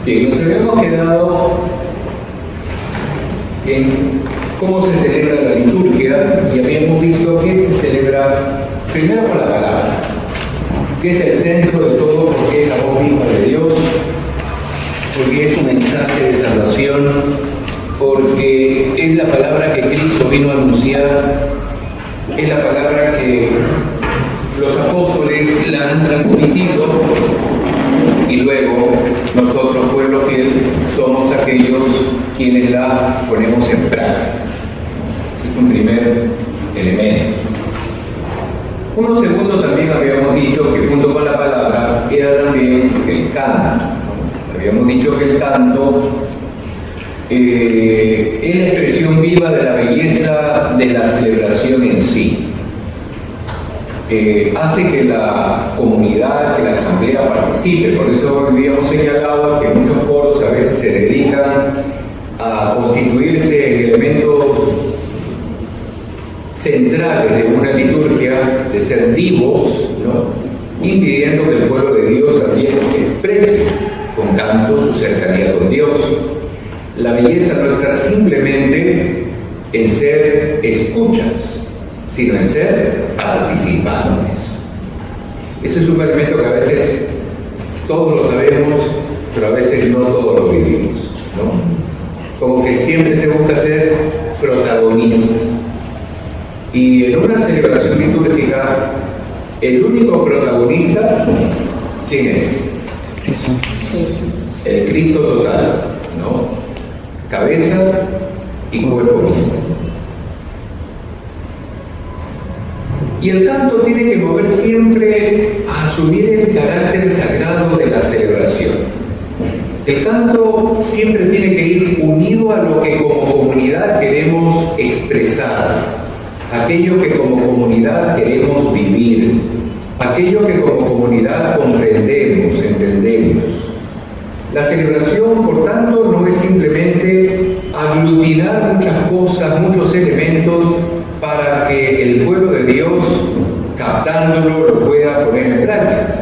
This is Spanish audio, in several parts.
Bien, nos habíamos quedado en cómo se celebra la liturgia y habíamos visto que se celebra primero con la palabra, que es el centro de todo, porque es la voz misma de Dios, porque es un mensaje de salvación, porque es la palabra que Cristo vino a anunciar, es la palabra que los apóstoles la han transmitido y luego nosotros, pueblo fiel, somos aquellos quienes la ponemos en práctica. Ese es un primer elemento. Uno segundo, también habíamos dicho que junto con la palabra era también el canto. Habíamos dicho que el canto es la expresión viva de la belleza de la celebración en sí. Hace que la comunidad, que la asamblea participe. Por eso habíamos señalado que muchos coros a veces se dedican a constituirse en elementos centrales de una liturgia, de ser divos, ¿no?, impidiendo que el pueblo de Dios también exprese con canto su cercanía con Dios. La belleza no está simplemente en ser escuchas, sino en ser participantes. Ese es un elemento que a veces todos lo sabemos, pero a veces no todos lo vivimos, ¿no? Como que siempre se busca ser protagonista. Y en una celebración litúrgica, el único protagonista, ¿quién es? Cristo. El Cristo total, ¿no? Cabeza y cuerpo mismo. Y el canto tiene que mover siempre a asumir el carácter sagrado de la celebración. El canto siempre tiene que ir unido a lo que como comunidad queremos expresar, aquello que como comunidad queremos vivir, aquello que como comunidad comprendemos, entendemos. La celebración, por tanto, no es simplemente aglutinar muchas cosas, muchos elementos para que el pueblo de Dios, captándolo, lo pueda poner en práctica.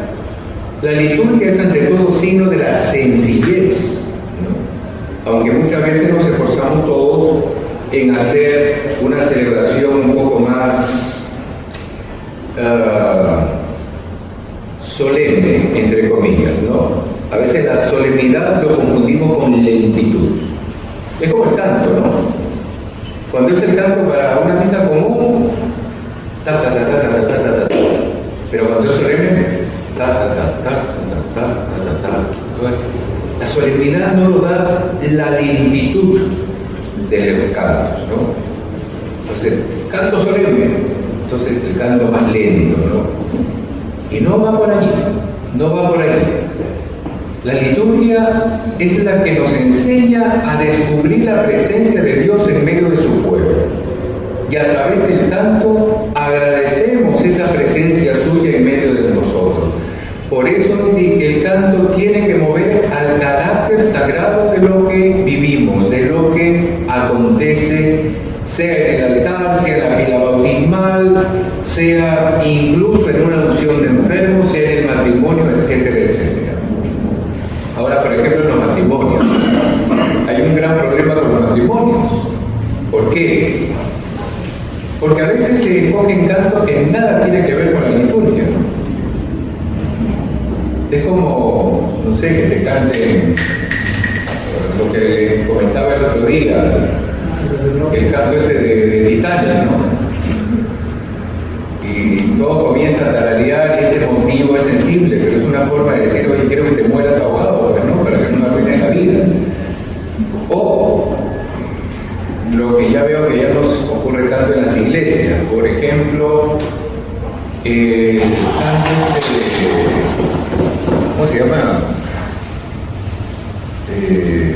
La liturgia es ante todo signo de la sencillez, ¿no? Aunque muchas veces nos esforzamos todos en hacer una celebración un poco más solemne, entre comillas, ¿no? A veces la solemnidad lo confundimos con lentitud. Es como el canto, ¿no? Cuando es el canto para una misa común, ta ta ta ta ta ta ta ta, pero cuando es solemne, ta ta ta ta ta ta ta ta. La solemnidad no lo da la lentitud de los cantos, ¿no? Entonces, canto solemne, entonces el canto más lento, ¿no? Y no va por allí, no va por allí. La liturgia es la que nos enseña a descubrir la presencia de Dios en medio de su pueblo. Y a través del canto agradecemos esa presencia suya en medio de nosotros. Por eso el canto tiene que mover al carácter sagrado de lo que vivimos, de lo que acontece, sea en el altar, sea en la pila bautismal, sea incluso en una unción de enfermos, sea en el matrimonio, etcétera, etcétera. Ahora, por ejemplo, en los matrimonios, hay un gran problema con los matrimonios. ¿Por qué? Porque a veces se escogen cantos que nada tiene que ver con la liturgia. Es como, no sé, que te canten lo que comentaba el otro día, el canto ese de Titanic, ¿no? Y todo comienza a tararear y ese motivo es sensible, pero es una forma de decir, oye, quiero que te mueras ahogado, ¿no? Para que no me arruines la vida. O lo que ya veo que ya nos ocurre tanto en las iglesias, por ejemplo, el canto ¿cómo se llama? Es el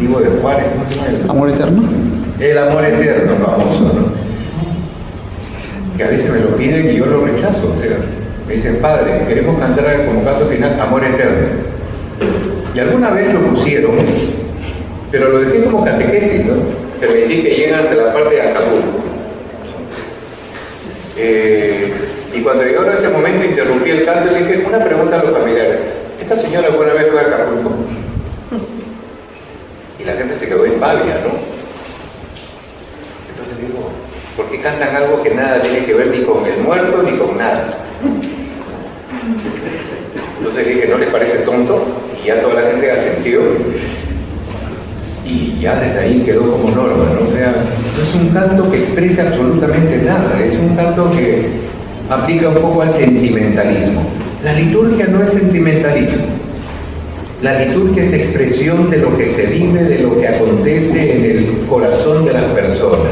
vivo de Juárez, ¿cómo se llama? Amor eterno. El amor eterno, famoso, ¿no? Que a veces me lo piden y yo lo rechazo. O sea, me dicen, padre, queremos cantar como canto final Amor Eterno. Y alguna vez lo pusieron, pero lo dejé como catequesis, ¿no? Permití que lleguen hasta la parte de Acapulco. Y cuando llegó ese momento interrumpí el canto y le dije una pregunta a los familiares. Esta señora alguna vez fue a Acapulco y la gente se quedó impávida, ¿no? Entonces digo, ¿por qué cantan algo que nada tiene que ver ni con el muerto ni con nada? Entonces dije, ¿no les parece tonto? Y ya toda la gente asentió. Y ya desde ahí quedó como norma, ¿no? O sea, no es un canto que exprese absolutamente nada, es un canto que aplica un poco al sentimentalismo. La liturgia no es sentimentalismo. La liturgia es expresión de lo que se vive, de lo que acontece en el corazón de las personas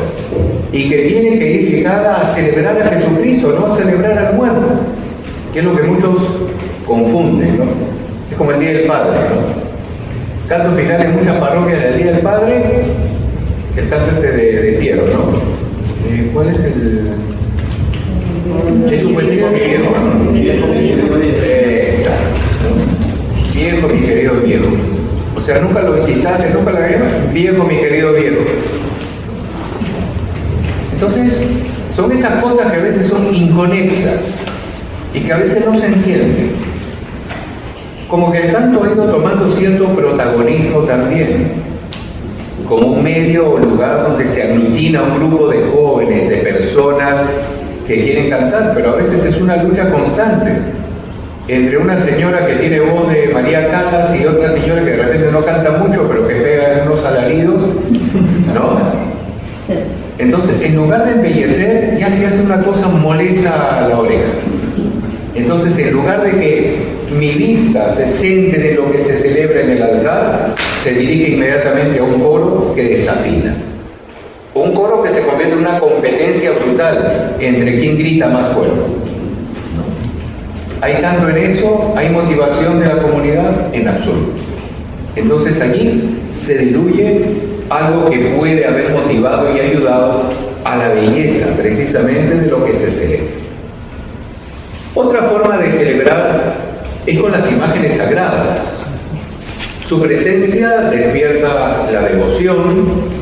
y que tiene que ir ligada a celebrar a Jesucristo, no a celebrar al muerto, que es lo que muchos confunden, ¿no? Es como el Día del Padre, ¿no? Canto final en muchas parroquias del Día del Padre, el canto de Piero, ¿no? ¿Cuál es el...? Es un buen tipo viejo, ¿no? Exacto. Viejo, mi querido viejo. O sea, nunca lo visitaste, nunca la vieron. Viejo, mi querido viejo. Entonces, son esas cosas que a veces son inconexas y que a veces no se entienden. Como que el canto ha ido tomando cierto protagonismo también, como un medio o lugar donde se aglutina un grupo de jóvenes, de personas que quieren cantar, pero a veces es una lucha constante entre una señora que tiene voz de María Callas y otra señora que de repente no canta mucho, pero que pega unos alaridos, ¿no? Entonces, en lugar de embellecer, ya se hace una cosa molesta a la oreja. Entonces, en lugar de que mi vista se centre en lo que se celebra en el altar, se dirige inmediatamente a un coro que desafina. Un coro que se convierte en una competencia brutal entre quién grita más fuerte. ¿Hay canto en eso? ¿Hay motivación de la comunidad? En absoluto. Entonces allí se diluye algo que puede haber motivado y ayudado a la belleza precisamente de lo que se celebra. Otra forma de celebrar es con las imágenes sagradas. Su presencia despierta la devoción,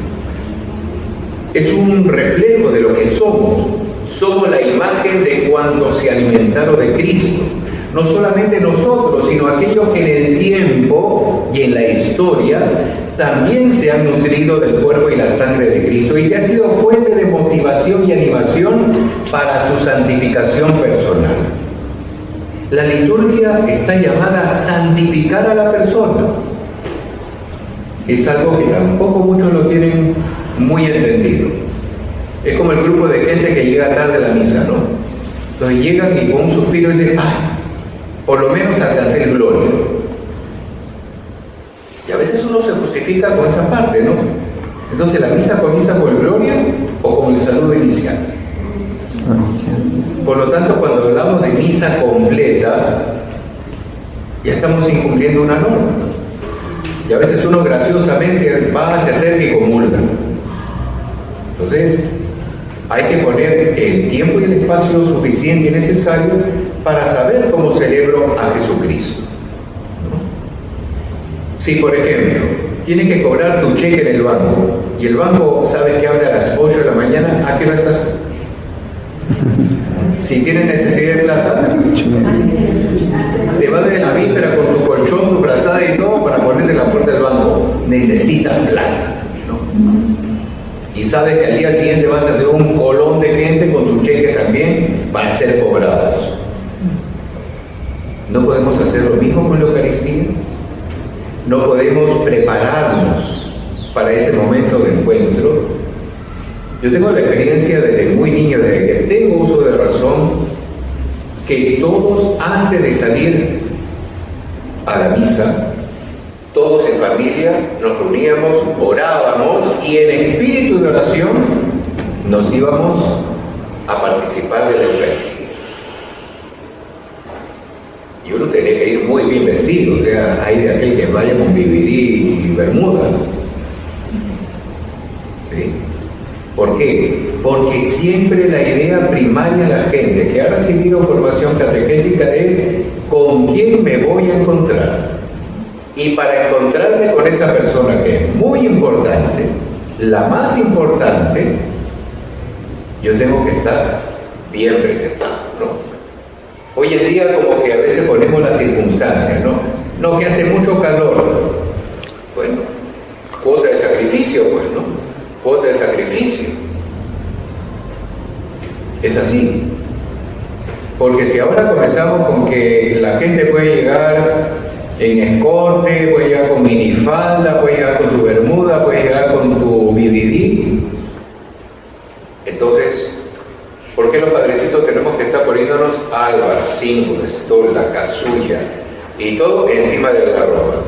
es un reflejo de lo que somos. Somos la imagen de cuando se alimentaron de Cristo. No solamente nosotros, sino aquellos que en el tiempo y en la historia también se han nutrido del cuerpo y la sangre de Cristo y que ha sido fuente de motivación y animación para su santificación personal. La liturgia está llamada a santificar a la persona. Es algo que tampoco muchos lo tienen muy entendido. Es como el grupo de gente que llega tarde a la misa, ¿no? Entonces llegan y con un suspiro dicen, ¡ay! Por lo menos alcancé el gloria. Y a veces uno se justifica con esa parte, ¿no? Entonces la misa comienza con el gloria o con el saludo inicial. Por lo tanto, cuando hablamos de misa completa, ya estamos incumpliendo una norma. Y a veces uno graciosamente va, se acerca y comulga. Entonces, hay que poner el tiempo y el espacio suficiente y necesario para saber cómo celebro a Jesucristo. Si, por ejemplo, tienes que cobrar tu cheque en el banco y el banco sabe que abre a las 8 de la mañana, ¿a qué hora estás? Si tienes necesidad de plata, te vas de la víspera con tu colchón, tu brazada y todo para ponerte en la puerta del banco. Necesitas plata, ¿no? Y sabes que al día siguiente vas a tener un colón de gente con su cheque también para ser cobrados. ¿No podemos hacer lo mismo con la Eucaristía? ¿No podemos prepararnos para ese momento de encuentro? Yo tengo la experiencia desde muy niño, desde que tengo uso de razón, que todos antes de salir a la misa, todos en familia nos reuníamos, orábamos y en espíritu de oración nos íbamos a participar de la Eucaristía. Y uno tenía que ir muy bien vestido, o sea, hay de aquel que vaya con vivirí y bermuda. ¿Sí? ¿Por qué? Porque siempre la idea primaria de la gente que ha recibido formación catequética es ¿con quién me voy a encontrar? Y para encontrarme con esa persona que es muy importante, la más importante, yo tengo que estar bien presentado, ¿no? Hoy en día como que a veces ponemos las circunstancias, ¿no? No, que hace mucho calor. Bueno, cuota de sacrificio, pues, ¿no? Cuota de sacrificio. Es así. Porque si ahora comenzamos con que la gente puede llegar en escote, puede llegar con minifalda, puede llegar con tu bermuda, puede llegar con tu BDD, entonces, ¿por qué los padrecitos tenemos que estar poniéndonos albas, cíngulas, tolda, casulla y todo encima de la ropa?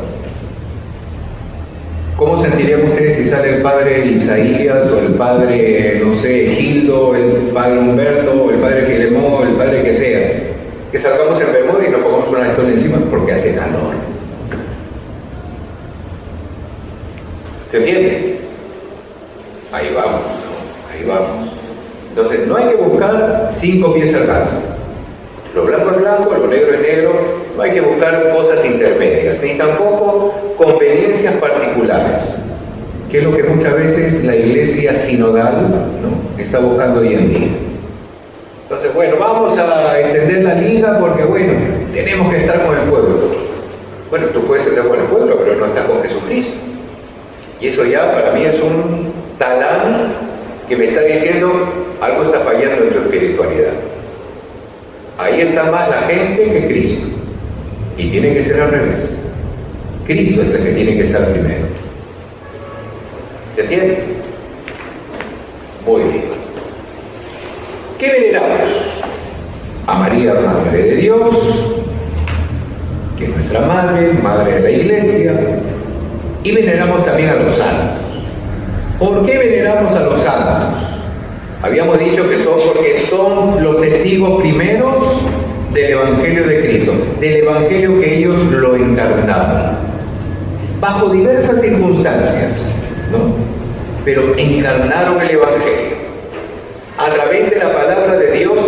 ¿Cómo sentirían ustedes si sale el padre Isaías o el padre, no sé, Gildo, el padre Humberto, o el padre Filemón, o el padre que sea? Que salgamos en bermuda y nos pongamos una estola encima porque hace calor. ¿Se entiende? Ahí vamos, ¿no? Ahí vamos. Entonces, no hay que buscar 5 pies al gato. Lo blanco es blanco, lo negro es negro. No hay que buscar cosas intermedias, ni tampoco conveniencias particulares, que es lo que muchas veces la iglesia sinodal, ¿no?, está buscando hoy en día. Entonces, bueno, vamos a extender la liga porque, bueno, tenemos que estar con el pueblo. Bueno, tú puedes estar con el pueblo, pero no estás con Jesucristo. Y eso ya para mí es un talán que me está diciendo algo está fallando en tu espiritualidad. Ahí está más la gente que Cristo. Y tiene que ser al revés. Cristo es el que tiene que estar primero. ¿Se entiende? Muy bien. ¿Qué veneramos? A María, Madre de Dios, que es nuestra Madre, Madre de la Iglesia, y veneramos también a los santos. ¿Por qué veneramos a los santos? Habíamos dicho que son porque son los testigos primeros del Evangelio de Cristo, del Evangelio que ellos lo encarnaron, bajo diversas circunstancias, ¿no? Pero encarnaron el Evangelio. A través de la palabra de Dios,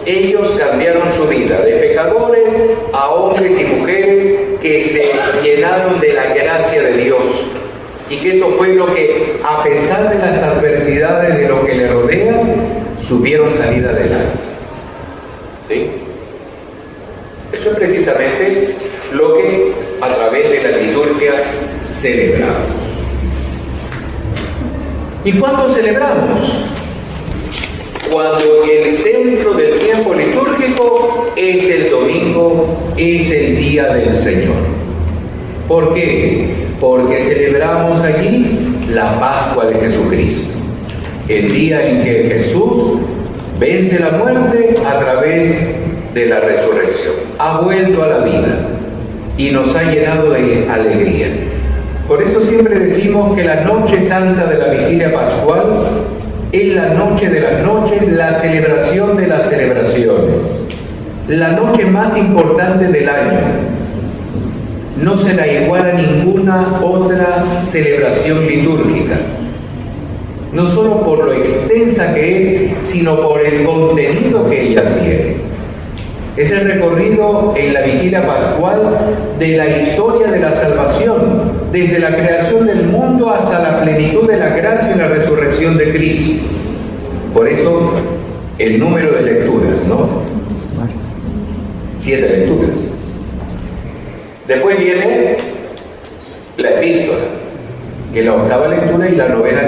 ellos cambiaron su vida, de pecadores a hombres y mujeres que se llenaron de la gracia de Dios. Y que eso fue lo que, a pesar de las adversidades de lo que le rodea, supieron salir adelante. ¿Sí? Eso es precisamente lo que a través de la liturgia celebramos. ¿Y cuándo celebramos? Cuando el centro del tiempo litúrgico es el domingo, es el día del Señor. ¿Por qué? Porque celebramos allí la Pascua de Jesucristo, el día en que Jesús vence la muerte a través de la resurrección, ha vuelto a la vida y nos ha llenado de alegría. Por eso siempre decimos que la noche santa de la vigilia pascual es la noche de las noches, la celebración de las celebraciones, la noche más importante del año. No se la iguala ninguna otra celebración litúrgica, no solo por lo extensa que es, sino por el contenido que ella tiene. Es el recorrido en la vigilia pascual de la historia de la salvación, desde la creación del mundo hasta la plenitud de la gracia y la resurrección de Cristo. Por eso, el número de lecturas, ¿no? 7 lecturas. Después viene la epístola, que es la 8ª lectura, y la novena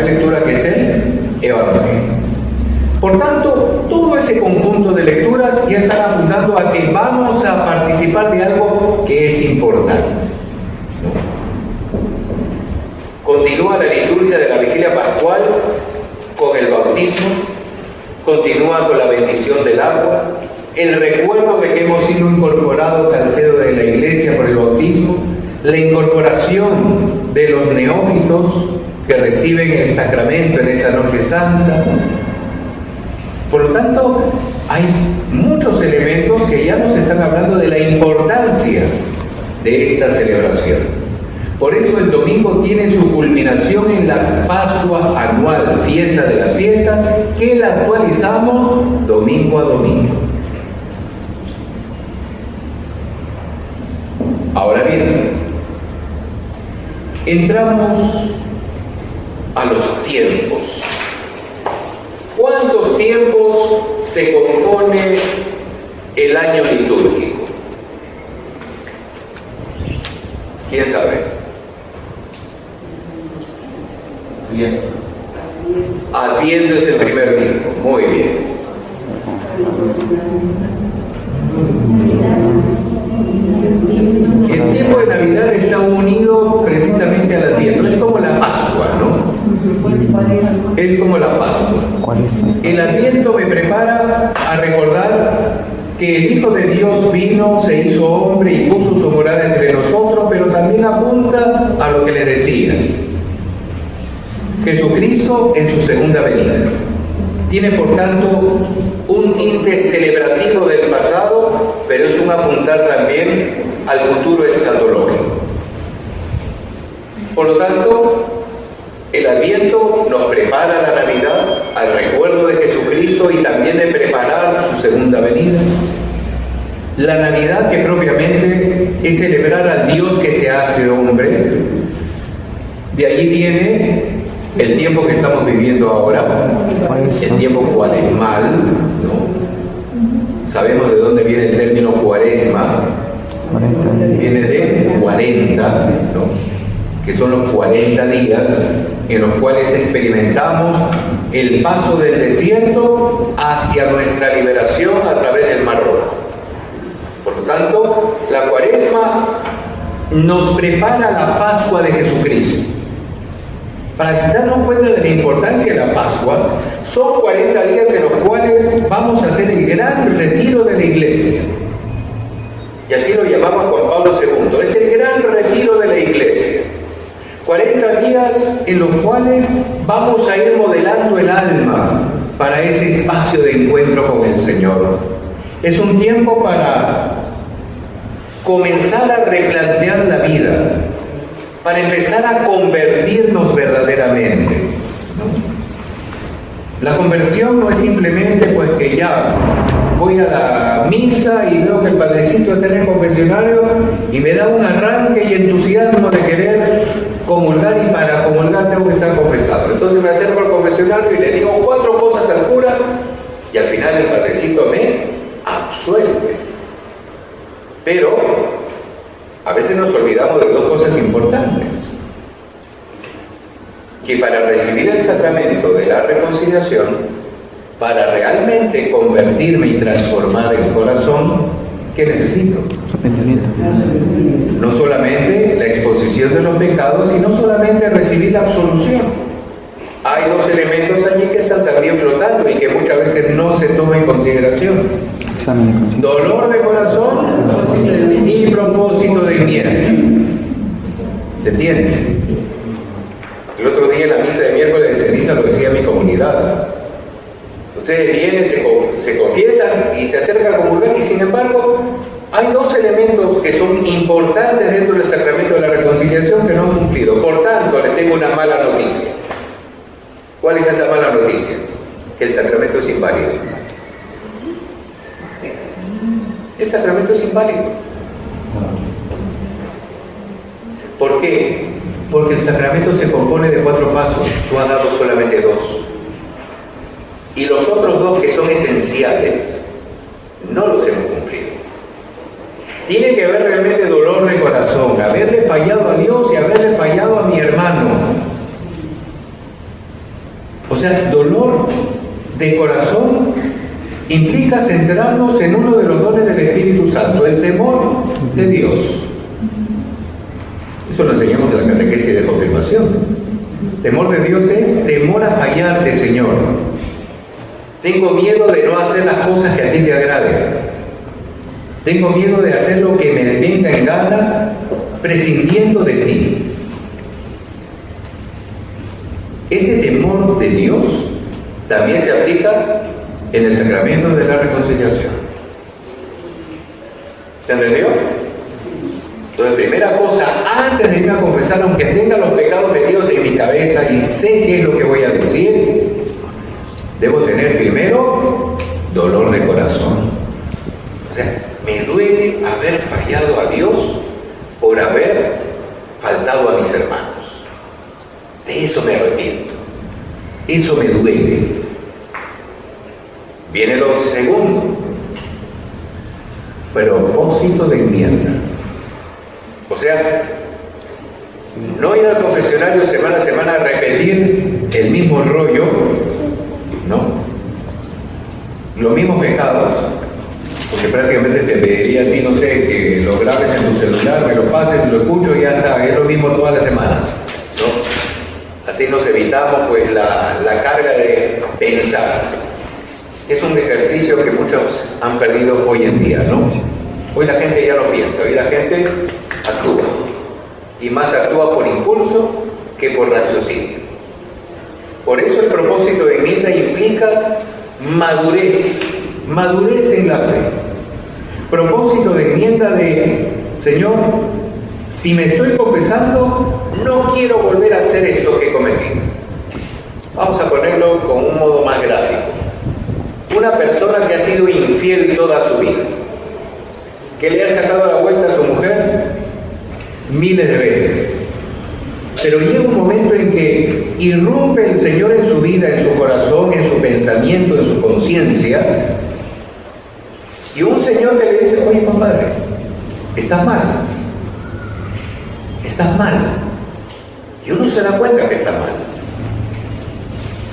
lectura, que es el Evangelio. Por tanto, todo ese conjunto de lecturas ya están apuntando a que vamos a participar de algo que es importante, ¿no? Continúa la liturgia de la vigilia pascual con el bautismo, continúa con la bendición del agua, el recuerdo de que hemos sido incorporados al seno de la iglesia por el bautismo, la incorporación de los neófitos que reciben el sacramento en esa noche santa. Por lo tanto, hay muchos elementos que ya nos están hablando de la importancia de esta celebración. Por eso el domingo tiene su culminación en la Pascua anual, fiesta de las fiestas, que la actualizamos domingo a domingo. Ahora bien, entramos a los tiempos. ¿Cuántos tiempos se compone el año litúrgico? ¿Quién sabe? Bien. Adviento es el primer tiempo. Muy bien. El tiempo de Navidad está unido precisamente al Adviento. Es como la Pascua, ¿no? Es como la Pascua. El Adviento me prepara a recordar que el Hijo de Dios vino, se hizo hombre y puso su morada entre nosotros, pero también apunta a lo que le decía. Jesucristo en su segunda venida. Tiene, por tanto, un tinte celebrativo del pasado, pero es un apuntar también al futuro escatológico. Por lo tanto, el Adviento nos prepara a la Navidad, al recuerdo de Jesucristo y también de preparar su segunda venida. La Navidad, que propiamente es celebrar al Dios que se hace hombre. De allí viene el tiempo que estamos viviendo ahora, el tiempo cuaresmal, ¿no? Sabemos de dónde viene el término cuaresma. Viene de 40, ¿no? Que son los 40 días en los cuales experimentamos el paso del desierto hacia nuestra liberación a través del Mar Rojo. Por lo tanto, la cuaresma nos prepara la Pascua de Jesucristo. Para darnos cuenta de la importancia de la Pascua, son 40 días en los cuales vamos a hacer el gran retiro de la Iglesia. Y así lo llamaba Juan Pablo II. Es el gran retiro de la Iglesia. 40 días en los cuales vamos a ir modelando el alma para ese espacio de encuentro con el Señor. Es un tiempo para comenzar a replantear la vida, para empezar a convertirnos verdaderamente, ¿no? La conversión no es simplemente pues que ya voy a la misa y veo que el padrecito está en el confesionario y me da un arranque y entusiasmo de querer comulgar, y para comulgar tengo que estar confesado. Entonces me acerco al confesionario y le digo 4 cosas al cura y al final el padrecito me absuelve. Pero a veces nos olvidamos de 2 cosas importantes: que para recibir el sacramento de la reconciliación, para realmente convertirme y transformar el corazón, ¿qué necesito? Arrepentimiento. No solamente la exposición de los pecados, sino solamente recibir la absolución. Hay 2 elementos allí que están también flotando y que muchas veces no se toma en consideración: dolor de corazón y propósito de enmienda. ¿Se entiende? El otro día en la misa de miércoles de ceniza lo decía mi comunidad. Ustedes vienen, se confiesan y se acercan a comulgar, y sin embargo hay 2 elementos que son importantes dentro del sacramento de la reconciliación que no han cumplido. Por tanto, les tengo una mala noticia. ¿Cuál es esa mala noticia? Que el sacramento es inválido. El sacramento es inválido. ¿Por qué? Porque el sacramento se compone de 4 pasos. Tú has dado solamente 2. Y los otros 2 que son esenciales, no los hemos cumplido. Tiene que haber realmente dolor de corazón, haberle fallado a Dios y haberle fallado a mi hermano. O sea, dolor de corazón implica centrarnos en uno de los dones del Espíritu Santo, el temor de Dios. Eso lo enseñamos en la catequesis de confirmación. Temor de Dios es temor a fallarte, Señor. Tengo miedo de no hacer las cosas que a ti te agraden. Tengo miedo de hacer lo que me venga en gana, prescindiendo de ti. Ese temor de Dios también se aplica en el sacramento de la reconciliación. ¿Se entendió? Entonces, primera cosa, antes de irme a confesar, aunque tenga los pecados metidos en mi cabeza y sé qué es lo que voy a decir, debo tener primero dolor de corazón. O sea, me duele haber fallado a Dios por haber faltado a mis hermanos. De eso me arrepiento. Eso me duele. Viene lo segundo: propósito de enmienda. O sea, No ir al confesionario semana a semana a repetir el mismo rollo, ¿no? Los mismos pecados, porque prácticamente te pediría a ti, no sé, que lo grabes en tu celular, me lo pases, lo escucho y ya está, es lo mismo todas las semanas, ¿no? Así nos evitamos pues la carga de pensar. Es un ejercicio que muchos han perdido hoy en día, ¿no? Hoy la gente ya no piensa, hoy la gente actúa. Y más actúa por impulso que por raciocinio. Por eso el propósito de enmienda implica madurez en la fe. Propósito de enmienda de, Señor, si me estoy confesando, no quiero volver a hacer esto que cometí. Vamos a ponerlo con un modo más gráfico. Una persona que ha sido infiel toda su vida, que le ha sacado la vuelta a su mujer miles de veces, pero llega un momento en que irrumpe el Señor en su vida, en su corazón, en su pensamiento, en su conciencia, y un Señor que le dice: oye, compadre, estás mal, y uno se da cuenta que está mal.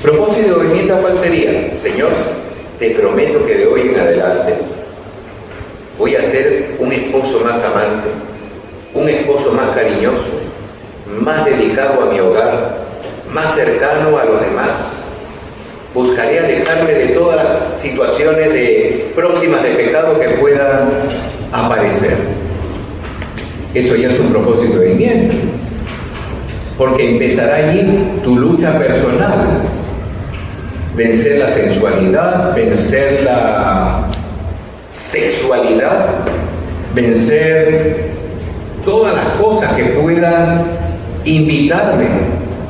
Propósito de enmienda, ¿cuál sería? Señor, te prometo que de hoy en adelante voy a ser un esposo más amante, un esposo más cariñoso, más dedicado a mi hogar, más cercano a los demás. Buscaré alejarme de todas las situaciones próximas de pecado que puedan aparecer. Eso ya es un propósito de enmienda, porque empezará allí tu lucha personal. Vencer la sensualidad, vencer la sexualidad, vencer todas las cosas que puedan invitarme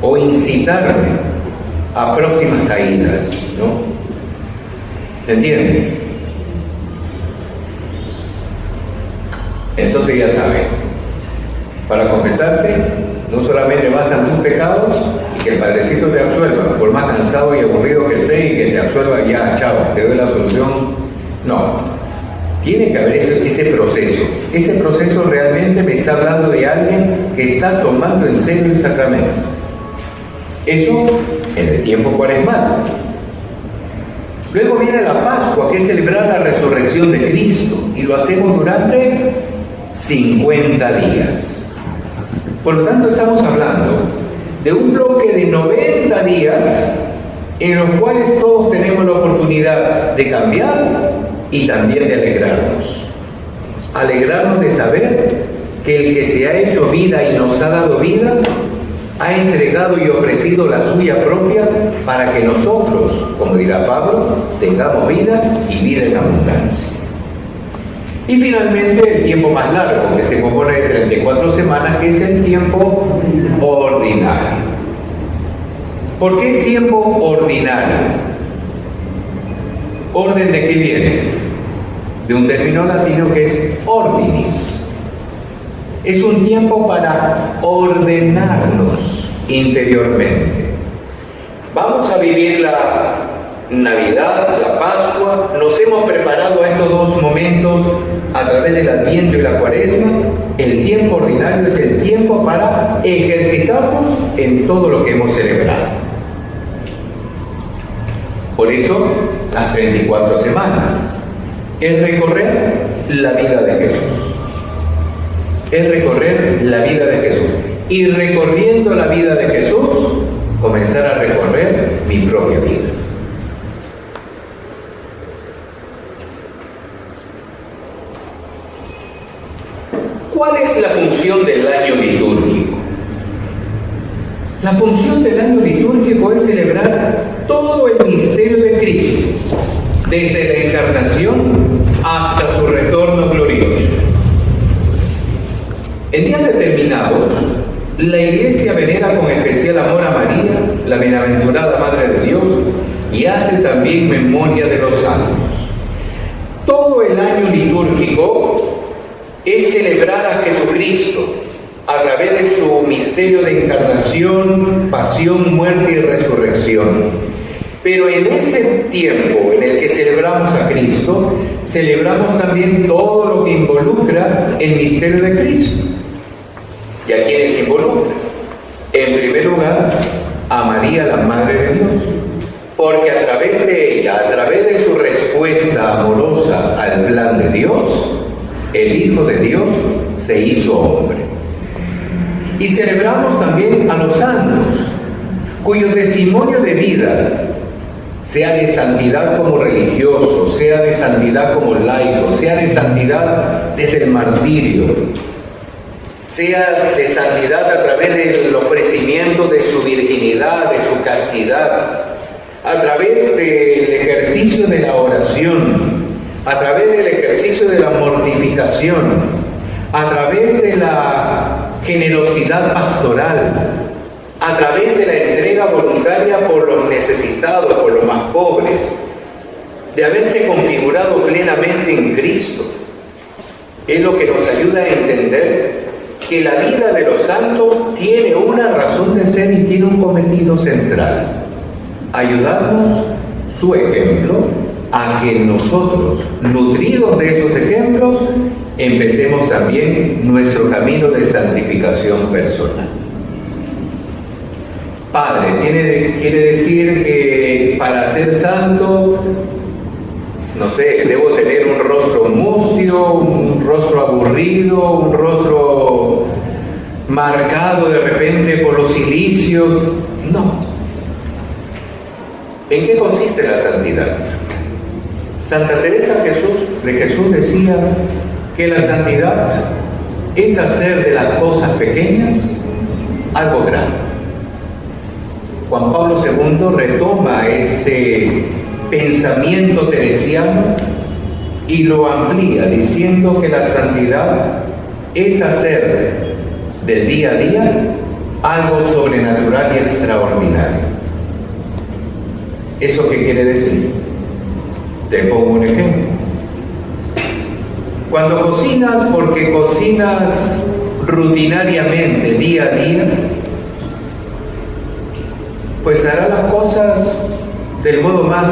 o incitarme a próximas caídas, ¿no? ¿Se entiende? Entonces ya saben, para confesarse no solamente bastan tus pecados y que el Padrecito te absuelva, por más cansado y aburrido que sea, y que te absuelva ya, chao, te doy la solución. No, tiene que haber ese proceso. Ese proceso realmente me está hablando de alguien que está tomando en serio el sacramento. Eso en el tiempo cuaresmal. Luego viene la Pascua, que es celebrar la resurrección de Cristo, y lo hacemos durante 50 días. Por lo tanto, estamos hablando de un bloque de 90 días en los cuales todos tenemos la oportunidad de cambiar y también de alegrarnos. Alegrarnos de saber que el que se ha hecho vida y nos ha dado vida, ha entregado y ofrecido la suya propia para que nosotros, como dirá Pablo, tengamos vida y vida en abundancia. Y finalmente el tiempo más largo, que se compone de 34 semanas, que es el tiempo ordinario. ¿Por qué es tiempo ordinario? ¿Orden de qué viene? De un término latino que es ordinis. Es un tiempo para ordenarnos interiormente. Vamos a vivir la Navidad, la Pascua, nos hemos preparado a estos dos momentos a través del Adviento y la Cuaresma. El tiempo ordinario es el tiempo para ejercitarnos en todo lo que hemos celebrado. Por eso, las 34 semanas es recorrer la vida de Jesús. Es recorrer la vida de Jesús. Y recorriendo la vida de Jesús, comenzar a recorrer mi propia vida. ¿Cuál es la función del año litúrgico? La función del año litúrgico es celebrar todo el misterio de Cristo, desde la encarnación hasta su retorno glorioso. En días determinados, la Iglesia venera con especial amor a María, la bienaventurada Madre de Dios, y hace también memoria de los santos. Todo el año litúrgico es celebrar a Jesucristo a través de su misterio de encarnación, pasión, muerte y resurrección. Pero en ese tiempo en el que celebramos a Cristo, celebramos también todo lo que involucra el misterio de Cristo. ¿Y a quiénes involucra? En primer lugar, a María, la Madre de Dios, porque a través de ella, a través de su respuesta amorosa al plan de Dios, el Hijo de Dios se hizo hombre. Y celebramos también a los santos, cuyo testimonio de vida, sea de santidad como religioso, sea de santidad como laico, sea de santidad desde el martirio, sea de santidad a través del ofrecimiento de su virginidad, de su castidad, a través del ejercicio de la oración, a través del ejercicio de la mortificación, a través de la generosidad pastoral, a través de la entrega voluntaria por los necesitados, por los más pobres, de haberse configurado plenamente en Cristo, es lo que nos ayuda a entender que la vida de los santos tiene una razón de ser y tiene un cometido central: ayudarnos, su ejemplo, a que nosotros, nutridos de esos ejemplos, empecemos también nuestro camino de santificación personal. Padre, quiere decir que para ser santo, no sé, debo tener un rostro mustio, un rostro aburrido, un rostro marcado de repente por los cilicios. No. ¿En qué consiste la santidad? Santa Teresa de Jesús decía que la santidad es hacer de las cosas pequeñas algo grande. Juan Pablo II retoma ese pensamiento teresiano y lo amplía diciendo que la santidad es hacer del día a día algo sobrenatural y extraordinario. ¿Eso qué quiere decir? Te pongo un ejemplo. Cuando cocinas, porque cocinas rutinariamente, día a día, pues harás las cosas del modo más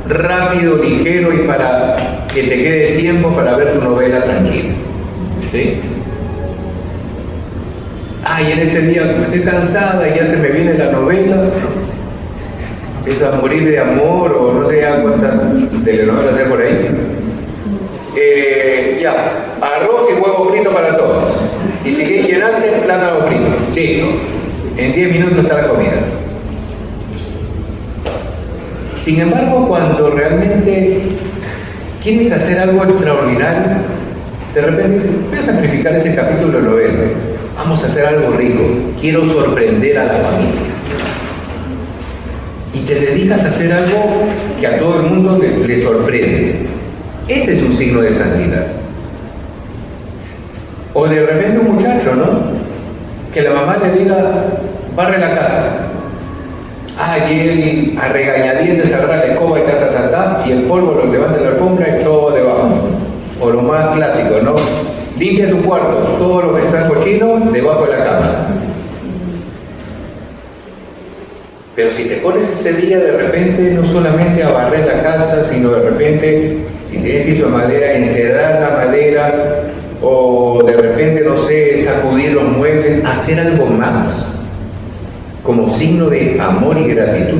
rápido, ligero y para que te quede tiempo para ver tu novela tranquila. ¿Sí? Ay, en este día estoy cansada y ya se me viene la novela. Empiezo a morir de amor o no sé cuántas telenovelas hay por ahí. Ya, arroz y huevo frito para todos. Y si quieren llenarse, plátano frito. Listo. En 10 minutos está la comida. Sin embargo, cuando realmente quieres hacer algo extraordinario, de repente dices, voy a sacrificar ese capítulo de novela. Vamos a hacer algo rico. Quiero sorprender a la familia. Y te dedicas a hacer algo que a todo el mundo le sorprende. Ese es un signo de santidad. O de repente un muchacho, ¿no? Que la mamá le diga, barre la casa. Y él a regañadientes agarra la escoba y y el polvo lo levanta de la alfombra y todo debajo. O lo más clásico, ¿no? Limpia tu cuarto, todo lo que está cochino debajo de la cama. Pero si te pones ese día de repente no solamente a barrer la casa, sino de repente, si tienes piso de madera, encerrar la madera, o de repente, no sé, sacudir los muebles, hacer algo más, como signo de amor y gratitud,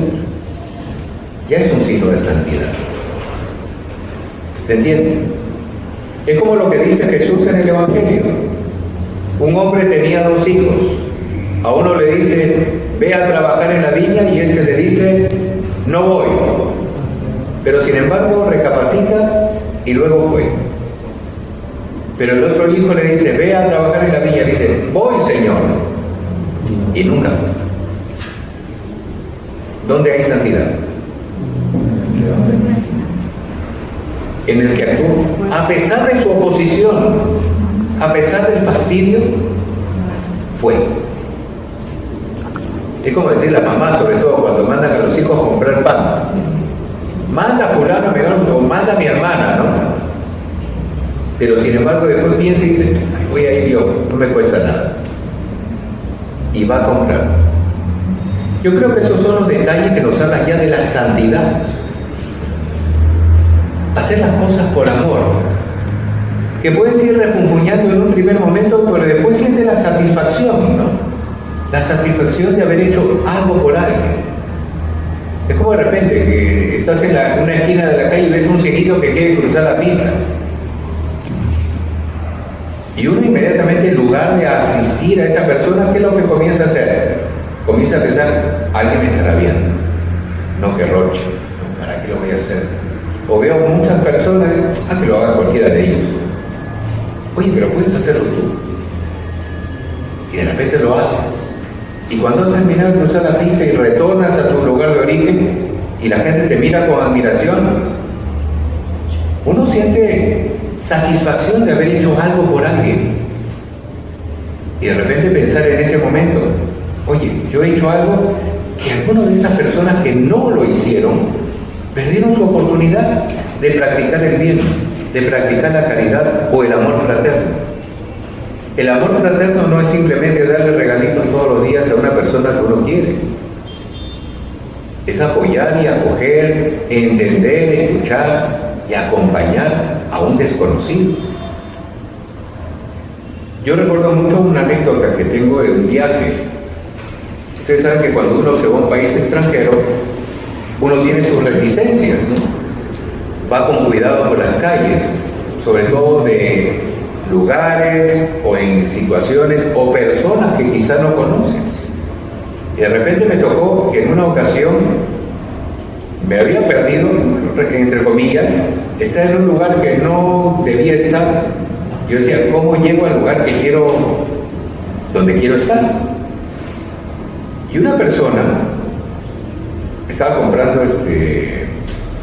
ya es un signo de santidad. ¿Se entiende? Es como lo que dice Jesús en el Evangelio. Un hombre tenía 2 hijos. A uno le dice, ve a trabajar en la viña, y ese le dice, no voy. Pero sin embargo recapacita y luego fue. Pero el otro hijo le dice, ve a trabajar en la viña, y dice, voy, Señor. Y nunca fue. ¿Dónde hay santidad? En el que actuó, a pesar de su oposición, a pesar del fastidio, fue. Es como decir la mamá, sobre todo cuando mandan a los hijos a comprar pan. Manda a fulano, o manda a mi hermana, ¿no? Pero sin embargo después piensa y dice, voy a ir yo, no me cuesta nada. Y va a comprar. Yo creo que esos son los detalles que nos hablan ya de la santidad. Hacer las cosas por amor. que puedes ir refunfuñando en un primer momento, pero después sientes la satisfacción, ¿no? La satisfacción de haber hecho algo por alguien. Es como de repente que estás en una esquina de la calle y ves un cieguito que quiere cruzar la pista. Y uno inmediatamente, en lugar de asistir a esa persona, ¿qué es lo que comienza a hacer? Comienza a pensar, alguien me estará viendo. No, que roche. No, ¿para qué lo voy a hacer? O veo muchas personas, que lo haga cualquiera de ellos. Oye, pero puedes hacerlo tú. Y de repente lo haces. Y cuando has terminado de cruzar la pista y retornas a tu lugar de origen y la gente te mira con admiración, uno siente satisfacción de haber hecho algo por alguien. Y de repente pensar en ese momento, oye, yo he hecho algo que algunas de esas personas que no lo hicieron perdieron su oportunidad de practicar el bien, de practicar la caridad o el amor fraterno. El amor fraterno no es simplemente darle regalitos todos los días a una persona que uno quiere. Es apoyar y acoger, entender, escuchar y acompañar a un desconocido. Yo recuerdo mucho una anécdota que tengo de un viaje. Ustedes saben que cuando uno se va a un país extranjero, uno tiene sus reticencias, ¿no? Va con cuidado por las calles, sobre todo de lugares o en situaciones o personas que quizá no conocen. Y de repente me tocó que en una ocasión me había perdido, entre comillas, estar en un lugar que no debía estar. Yo decía, ¿cómo llego al lugar donde quiero estar? Y una persona estaba comprando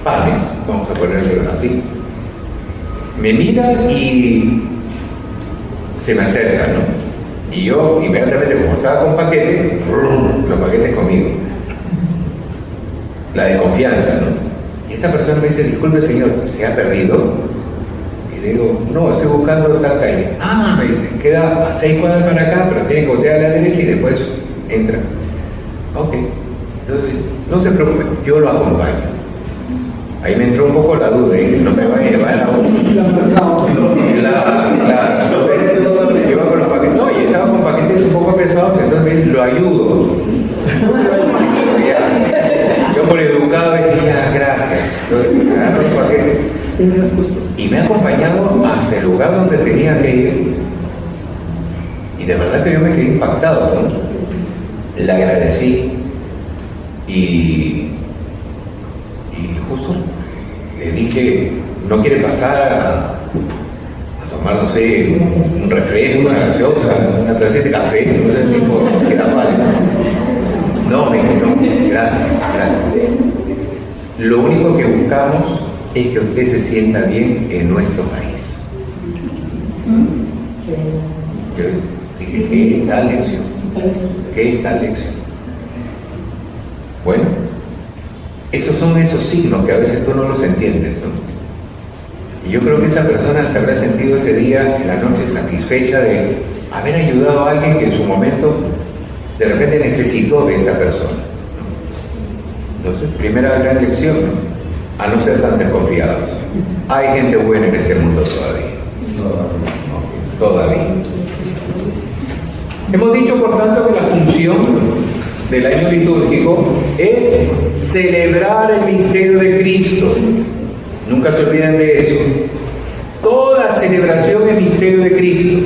panes, vamos a ponerlo así, me mira y se me acerca, ¿no? Y yo inmediatamente, como estaba con paquetes, los paquetes conmigo. La desconfianza, ¿no? Y esta persona me dice, disculpe señor, ¿se ha perdido? Y le digo, no, estoy buscando tal calle. Me dice, queda a 6 cuadras para acá, pero tiene que voltear a la derecha y después entra. Ok, entonces, no se preocupe, yo lo acompaño. Ahí me entró un poco la duda, no me va a llevar a claro. Yo iba con los paquetes, no, y estaba con paquetes un poco pesados, entonces lo ayudo. Yo por educado decía, gracias. Yo agarro los paquetes. Y me ha acompañado hasta el lugar donde tenía que ir. Y de verdad que yo me quedé impactado, ¿no? Le agradecí. Y justo le dije, ¿no quiere pasar a tomar, no sé, un refresco, una gaseosa, una taza de café? No sé, tipo, que era mal. No, me dice, no, gracias. Lo único que buscamos es que usted se sienta bien en nuestro país. Yo dije, ¿qué tal lección? ¿Qué tal lección? Bueno, esos son esos signos que a veces tú no los entiendes, ¿no? Y yo creo que esa persona se habrá sentido ese día, en la noche, satisfecha de haber ayudado a alguien que en su momento de repente necesitó de esta persona. Entonces, primera gran lección, ¿no? A no ser tan desconfiados. Hay gente buena en ese mundo todavía. Hemos dicho, por tanto, que la función del año litúrgico es celebrar el misterio de Cristo. Nunca se olviden de eso. Toda celebración es misterio de Cristo.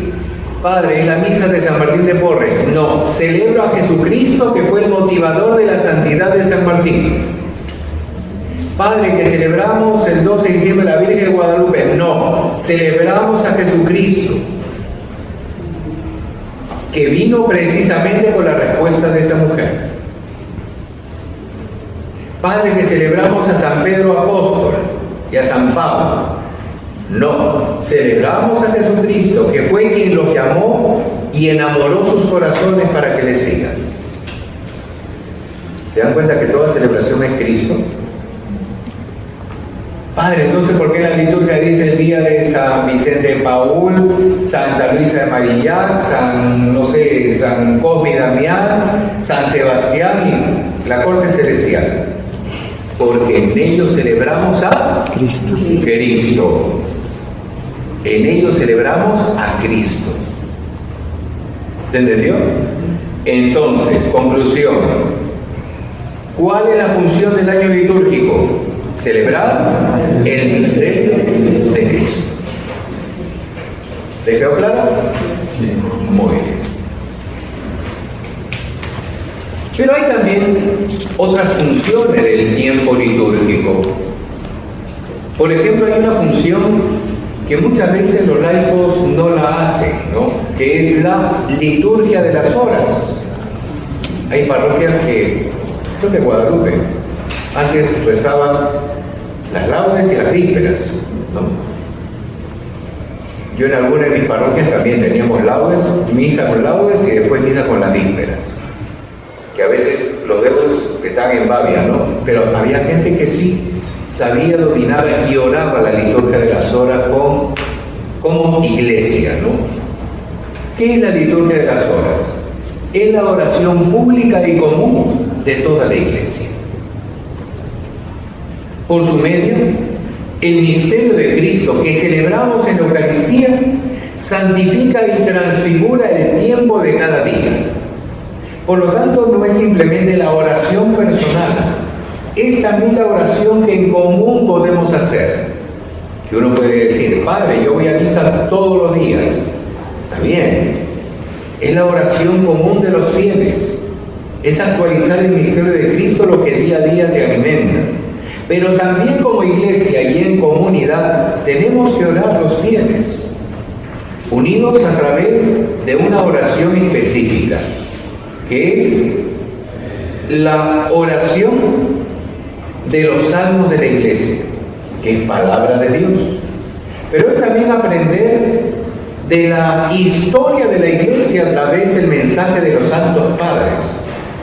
Padre, en la misa de San Martín de Porres, no, celebro a Jesucristo, que fue el motivador de la santidad de San Martín. Padre, que celebramos el 12 de diciembre la Virgen de Guadalupe, no, celebramos a Jesucristo, que vino precisamente por la respuesta de esa mujer. Padre, que celebramos a San Pedro Apóstol y a San Pablo. No, celebramos a Jesucristo, que fue quien los llamó y enamoró sus corazones para que le sigan. ¿Se dan cuenta que toda celebración es Cristo? Padre, entonces, ¿por qué la liturgia dice el día de San Vicente de Paúl, Santa Luisa de Marillac, San Cosme y Damián, San Sebastián y la corte celestial? Porque en ellos celebramos a Cristo. En ellos celebramos a Cristo. ¿Se entendió? Entonces, conclusión. ¿Cuál es la función del año litúrgico? Celebrar el misterio de Cristo. ¿Se quedó claro? Muy bien. Pero hay también otras funciones del tiempo litúrgico. Por ejemplo, hay una función que muchas veces los laicos no la hacen, ¿no? Que es la liturgia de las horas. Hay parroquias que, creo que Guadalupe, antes rezaban las laudes y las vísperas, ¿no? Yo en alguna de mis parroquias también teníamos laudes, misa con laudes y después misa con las vísperas. Que a veces los dedos están en babia, ¿no? Pero había gente que sí sabía, dominaba y oraba la liturgia de las horas como iglesia, ¿no? ¿Qué es la liturgia de las horas? Es la oración pública y común de toda la iglesia. Por su medio, el misterio de Cristo que celebramos en la Eucaristía santifica y transfigura el tiempo de cada día. Por lo tanto, no es simplemente la oración personal, es también la oración que en común podemos hacer. Que uno puede decir, Padre, yo voy a misa todos los días. Está bien. Es la oración común de los fieles. Es actualizar el misterio de Cristo, lo que día a día te alimenta. Pero también como iglesia y en comunidad tenemos que orar los fieles, unidos a través de una oración específica, que es la oración de los salmos de la iglesia, que es palabra de Dios. Pero es también aprender de la historia de la iglesia a través del mensaje de los santos padres.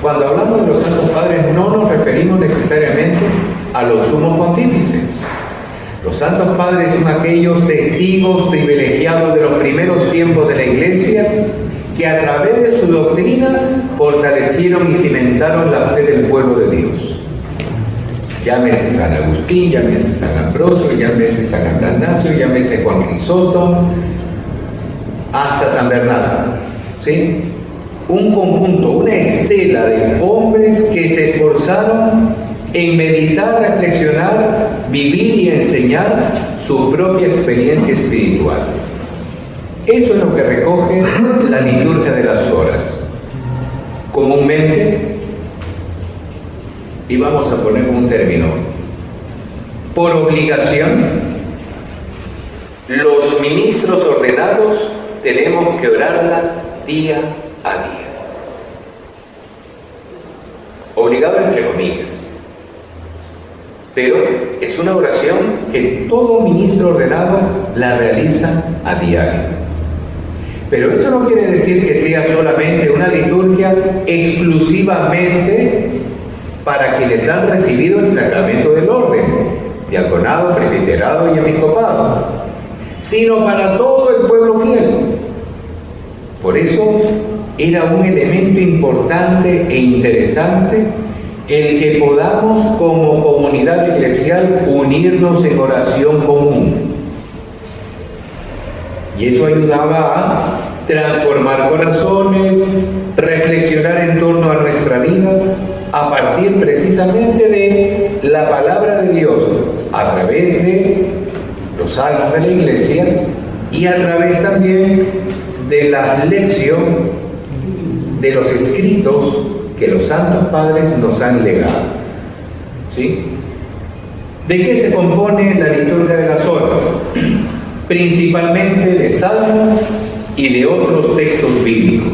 Cuando hablamos de los santos padres no nos referimos necesariamente a los sumos pontífices. Los santos padres son aquellos testigos privilegiados de los primeros tiempos de la iglesia que a través de su doctrina fortalecieron y cimentaron la fe del pueblo de Dios. Llámese San Agustín, llámese San Ambrosio, llámese San Atanasio, llámese Juan Crisóstomo, hasta San Bernardo. ¿Sí? Un conjunto, una estela de hombres que se esforzaron en meditar, reflexionar, vivir y enseñar su propia experiencia espiritual. Eso es lo que recoge la liturgia de las horas. Comúnmente, y vamos a poner un término, por obligación, los ministros ordenados tenemos que orarla día a día. Obligado entre comillas. Pero es una oración que todo ministro ordenado la realiza a diario. Pero eso no quiere decir que sea solamente una liturgia exclusivamente para quienes han recibido el sacramento del orden, diaconado, presbiterado y episcopado, sino para todo el pueblo fiel. Por eso era un elemento importante e interesante el que podamos como comunidad eclesial unirnos en oración común. Y eso ayudaba a transformar corazones, reflexionar en torno a nuestra vida, a partir precisamente de la palabra de Dios, a través de los salmos de la iglesia y a través también de la lección de los escritos que los santos padres nos han legado. ¿Sí? ¿De qué se compone la liturgia de las horas? Principalmente de salmos y de otros textos bíblicos,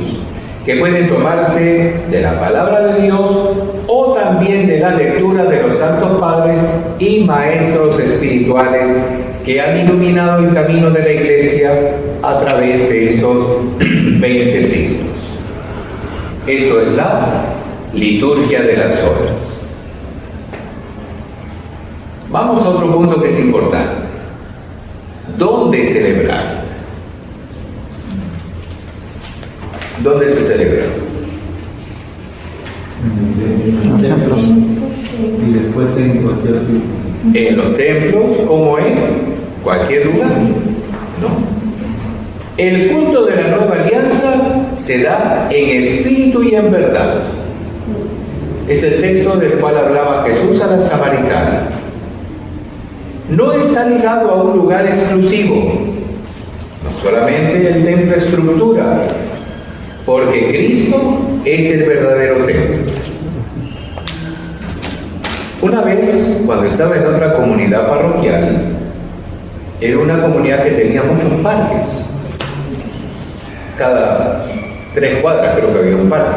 que pueden tomarse de la palabra de Dios o también de la lectura de los santos padres y maestros espirituales que han iluminado el camino de la iglesia a través de estos 20 siglos. Esto es la liturgia de las horas. Vamos a otro punto que es importante. ¿Dónde celebrar? ¿Dónde se celebra? En los templos. Y después en cualquier sitio. En los templos como en cualquier lugar. ¿no? El culto de la nueva alianza se da en espíritu y en verdad. Es el texto del cual hablaba Jesús a la samaritana. No está ligado a un lugar exclusivo, no solamente el templo estructura, porque Cristo es el verdadero templo. Una vez, cuando estaba en otra comunidad parroquial, era una comunidad que tenía muchos parques. Cada 3 cuadras creo que había un parque,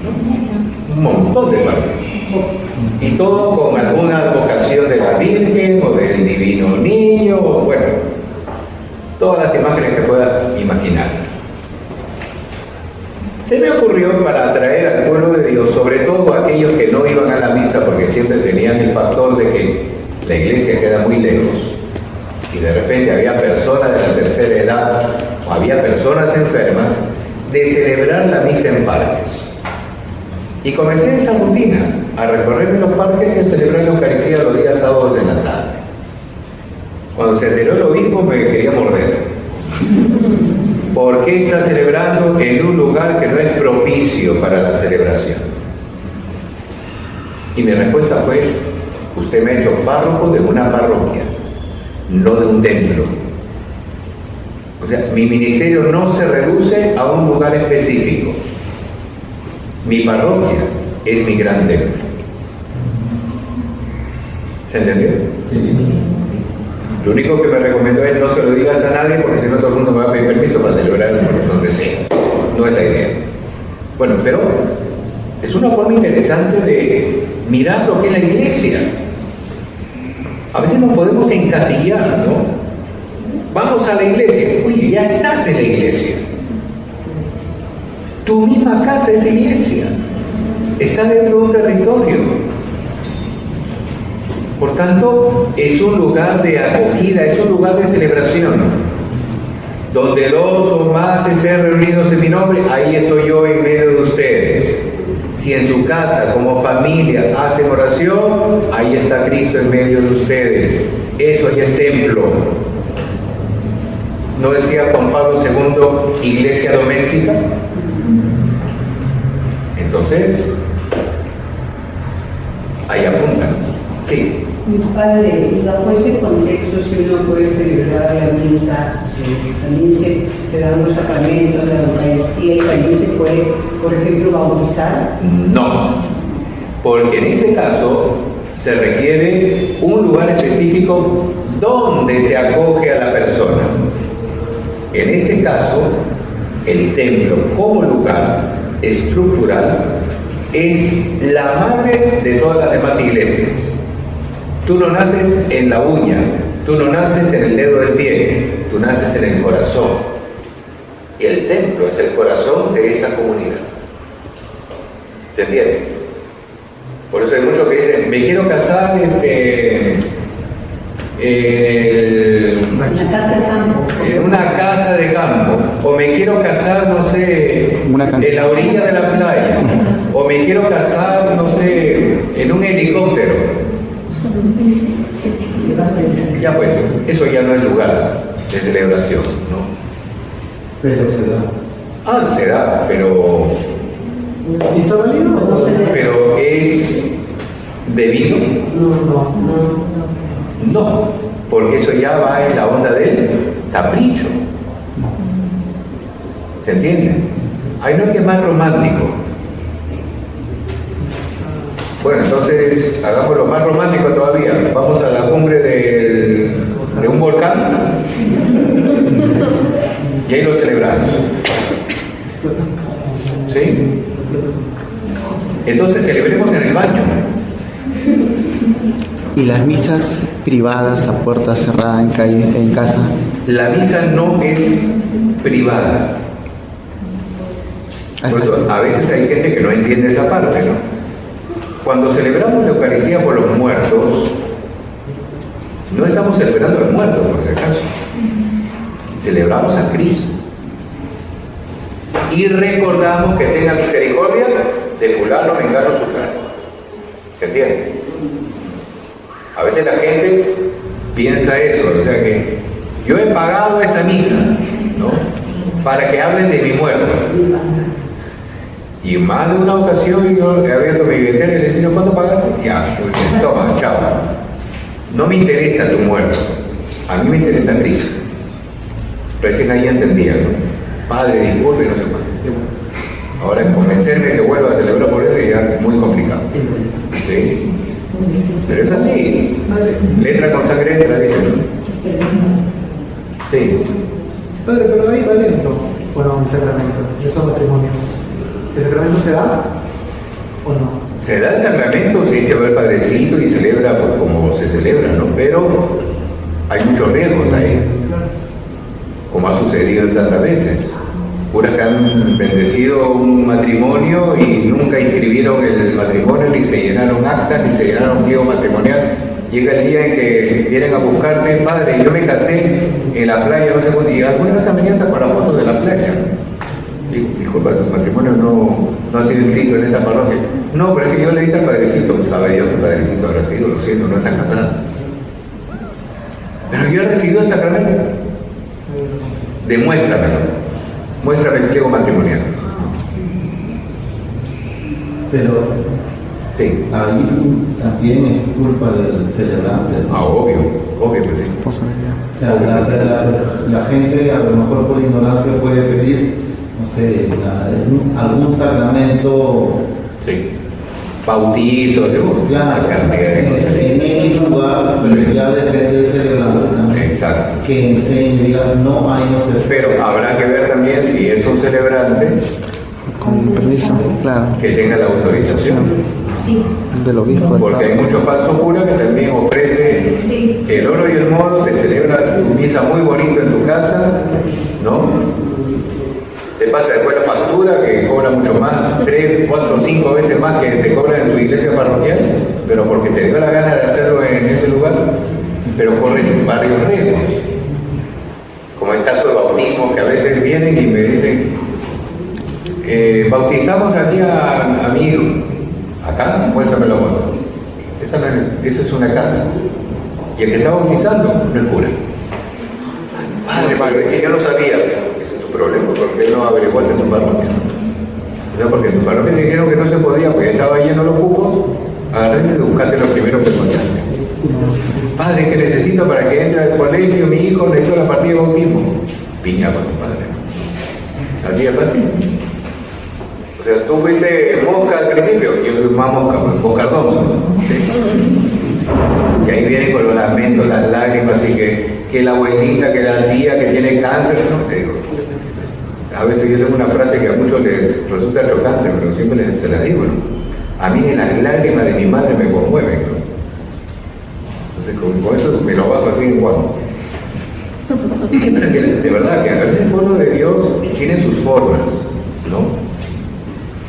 ¿no? Un montón de parques. Y todo con alguna advocación de la Virgen o del Divino Niño, o bueno, todas las imágenes que puedas imaginar. Se me ocurrió, para atraer al pueblo de Dios, sobre todo a aquellos que no iban a la misa porque siempre tenían el factor de que la iglesia queda muy lejos, y de repente había personas de la tercera edad o había personas enfermas, de celebrar la misa en parques. Y comencé esa rutina, a recorrerme los parques y a celebrar la Eucaristía los días sábados de la tarde. Cuando se enteró el obispo me quería morder. ¿Por qué está celebrando en un lugar que no es propicio para la celebración? Y mi respuesta fue: usted me ha hecho párroco de una parroquia, no de un templo. O sea, mi ministerio no se reduce a un lugar específico. Mi parroquia es mi gran templo. ¿Se entendió? Sí. Lo único que me recomendó es: no se lo digas a nadie, porque si no todo el mundo me va a pedir permiso para celebrar donde sea. No es la idea. Bueno, pero es una forma interesante de mirar lo que es la iglesia. A veces nos podemos encasillar, ¿no? Vamos a la iglesia. Oye, ya estás en la iglesia. Tu misma casa es iglesia. Está dentro de un territorio. Por tanto, es un lugar de acogida, es un lugar de celebración. Donde 2 o más estén reunidos en mi nombre, ahí estoy yo en medio de ustedes. Si en su casa, como familia, hacen oración, ahí está Cristo en medio de ustedes. Eso ya es templo. ¿No decía Juan Pablo II, iglesia doméstica? Entonces, ahí apunta. Sí. Mi padre, bajo ese contexto, si uno puede celebrar la misa, también se dan los sacramentos, la Eucaristía, y también se puede, por ejemplo, bautizar. No, porque en ese caso se requiere un lugar específico donde se acoge a la persona. En ese caso, el templo como lugar estructural es la madre de todas las demás iglesias. Tú no naces en la uña, tú no naces en el dedo del pie, tú naces en el corazón. Y el templo es el corazón de esa comunidad. ¿Se entiende? Por eso hay muchos que dicen: me quiero casar en una casa de campo, o me quiero casar, no sé, en la orilla de la playa, o me quiero casar, no sé, en un helicóptero. Ya pues, eso ya no es lugar de celebración, ¿no? Pero se da. Se da, pero... ¿Y está válido? ¿Pero es debido? No, porque eso ya va en la onda del capricho. ¿Se entiende? Ahí no es que es más romántico. Bueno, entonces hagámoslo más romántico todavía. Vamos a la cumbre de un volcán y ahí lo celebramos. ¿Sí? Entonces celebremos en el baño. ¿Y las misas privadas a puerta cerrada en casa? La misa no es privada. Por eso, a veces hay gente que no entiende esa parte, ¿no? Cuando celebramos la Eucaristía por los muertos, no estamos celebrando al muerto, por si acaso. Celebramos a Cristo. Y recordamos que tenga misericordia de fulano, mengano, sultano. ¿Se entiende? A veces la gente piensa eso, o sea que Yo he pagado esa misa, ¿no? Para que hablen de mi muerto. Y más de una ocasión yo he abierto mi billetera y le digo, ¿cuánto pagaste? Ya, muy bien, toma, chao. No me interesa tu muerto, a mí me interesa Cristo. Recién ahí entendía, ¿no? Padre, disculpe, no sé cuánto. Ahora convencerme que vuelva a celebrar por eso ya es muy complicado. ¿Sí? Pero es así. Letra con sangre se la dice, ¿no? Sí. Padre, pero ahí va dentro, bueno, el sacramento, esos matrimonios. ¿El sacramento se da o no? Se da el sacramento, sí, que va el padrecito y celebra pues, como se celebra, ¿no? Pero hay muchos riesgos ahí, como ha sucedido tantas veces. Curas que han bendecido un matrimonio y nunca inscribieron el matrimonio, ni se llenaron actas, ni se llenaron pliegos matrimonial. Llega el día en que vienen a buscarme, padre, yo me casé en la playa, no sé cuándo, y alguna vez me hasta con las fotos de la playa. Digo, disculpa, tu matrimonio no ha sido inscrito en esta parroquia. No, pero es que yo le dije al padrecito, sabe Dios que el padrecito habrá sido, lo siento, no está casado. Pero yo he recibido el sacramento. Demuéstramelo. Muéstrame el pliego matrimonial. Pero Sí. ahí también es culpa del celebrante, ¿no? Ah, obvio que sí. Responsabilidad. O sea, la gente a lo mejor por ignorancia puede pedir, no sé, algún sacramento, Sí. Bautizo, claro, una cantidad de cosas. en X lugar, pero ya depende del celebrante también. Exacto. Que enseñe y diga, no, ahí no se Pero habrá que ver también si es un celebrante Con permiso, claro. que tenga la autorización. Del obispo. Del Porque hay papa. muchos falsos curas que también ofrecen el oro y el moro, te celebra tu misa muy bonito en tu casa, ¿no? Te pasa después la factura que cobra mucho más, 3, 4, 5 veces más que te cobran en tu iglesia parroquial, pero porque te dio la gana de hacerlo en ese lugar, pero corres varios riesgos. Como el caso de bautismo, que a veces vienen y me dicen, bautizamos aquí a mi hijo. Acá, muéstrame la foto. Esa es una casa. Y el que está bautizando no es cura. Padre, es que yo no sabía. Ese es tu problema, ¿por qué no averiguaste en tu parroquia? No, porque en tu parroquia te dijeron que no se podía, porque estaba lleno los cupos, agarraste y buscaste lo primero que encontraste. Padre, ¿qué necesito para que entre al colegio? Mi hijo necesita la partida de bautismo. Piña con tu padre. Así es fácil. O sea, tú fuiste mosca al principio, yo soy más mosca, pues, moscardón. Y ahí vienen con los lamentos, las lágrimas, y que la abuelita, que la tía que tiene cáncer, no te digo. A veces yo tengo una frase que a muchos les resulta chocante, pero siempre se la digo, ¿no? A mí ni las lágrimas de mi madre me conmueven, ¿no? Entonces con eso me lo bajo así en guapo. De verdad que a veces el pueblo de Dios tiene sus formas, ¿no?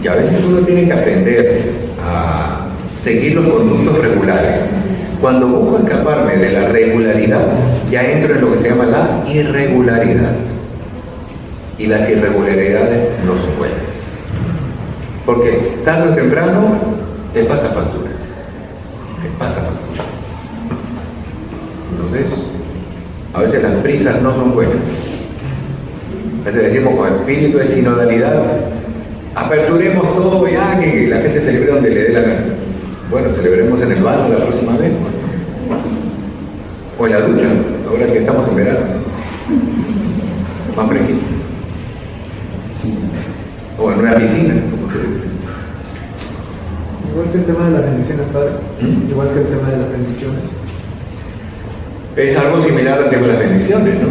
Y a veces uno tiene que aprender a seguir los conductos regulares. Cuando busco escaparme de la regularidad, ya entro en lo que se llama la irregularidad. Y las irregularidades no son buenas. Porque tarde o temprano te pasa factura. Te pasa factura. Entonces, a veces las prisas no son buenas. A veces decimos con espíritu de sinodalidad, aperturemos todo ya, que la gente celebre donde le dé la gana. Bueno, celebremos en el baño la próxima vez. O en la ducha, ahora que estamos en verano. Más fresquito. O en una piscina. Igual que el tema de las bendiciones, padre. Igual que el tema de las bendiciones. Es algo similar al tema de las bendiciones, ¿no?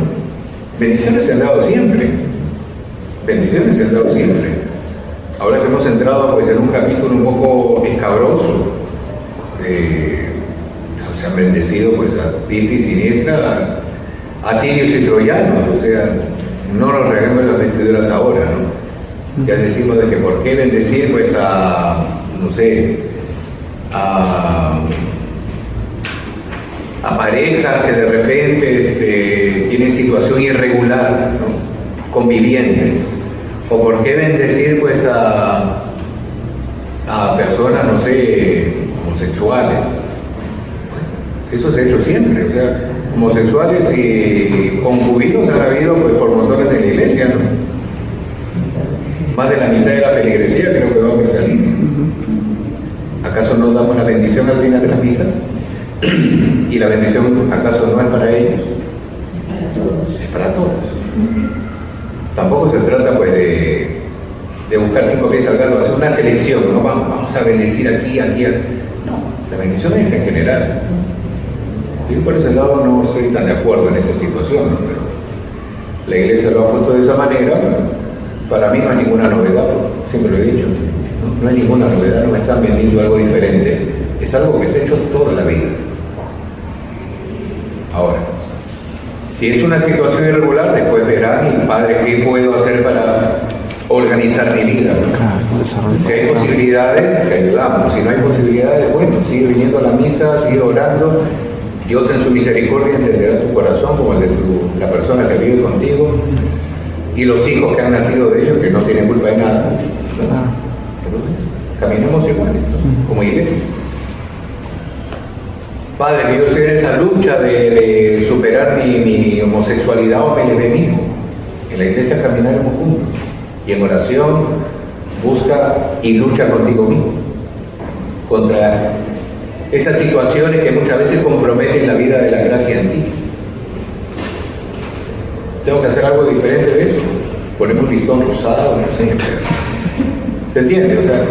Bendiciones se han dado siempre. Bendiciones se han dado siempre. Ahora que hemos entrado pues, en un capítulo un poco escabroso, se han bendecido pues, a diestra y siniestra, a tirios y troyanos, o sea, no nos reguemos las vestiduras ahora, ¿no? Ya decimos de que por qué bendecir pues a, no sé, a parejas que de repente tienen situación irregular, ¿no? Convivientes. O por qué bendecir pues a personas, no sé, homosexuales. Eso se ha hecho siempre. O sea, homosexuales y concubinos han habido pues, por montones en la iglesia, ¿no? Más de la mitad de la feligresía creo que va a salir. ¿Acaso no damos la bendición al final de la misa? ¿Y la bendición acaso no es para ellos? Para todos. Es para todos. Tampoco se trata pues de buscar 5 pies al gato, hacer una selección, ¿no? Vamos a bendecir aquí, aquí. No, la bendición es en general. Yo por ese lado no estoy tan de acuerdo en esa situación, ¿no? Pero la iglesia lo ha puesto de esa manera. Para mí no hay ninguna novedad, siempre lo he dicho. No hay ninguna novedad, no me están vendiendo algo diferente. Es algo que se ha hecho toda la vida. Ahora, si es una situación irregular, después verán, y padre, ¿qué puedo hacer para organizar mi vida? Si hay posibilidades, te ayudamos. Si no hay posibilidades, bueno, sigue viniendo a la misa, sigue orando. Dios en su misericordia entenderá tu corazón como el de la persona que vive contigo y los hijos que han nacido de ellos, que no tienen culpa de nada. Entonces, caminemos iguales, ¿no? Como iglesia. Padre, que yo estoy en esa lucha de superar mi homosexualidad o mi lesbianismo. En la iglesia caminaremos juntos. Y en oración busca y lucha contigo mismo. Contra esas situaciones que muchas veces comprometen la vida de la gracia en ti. Tengo que hacer algo diferente de eso. Ponemos un listón rosado, no sé. ¿Se entiende? O sea,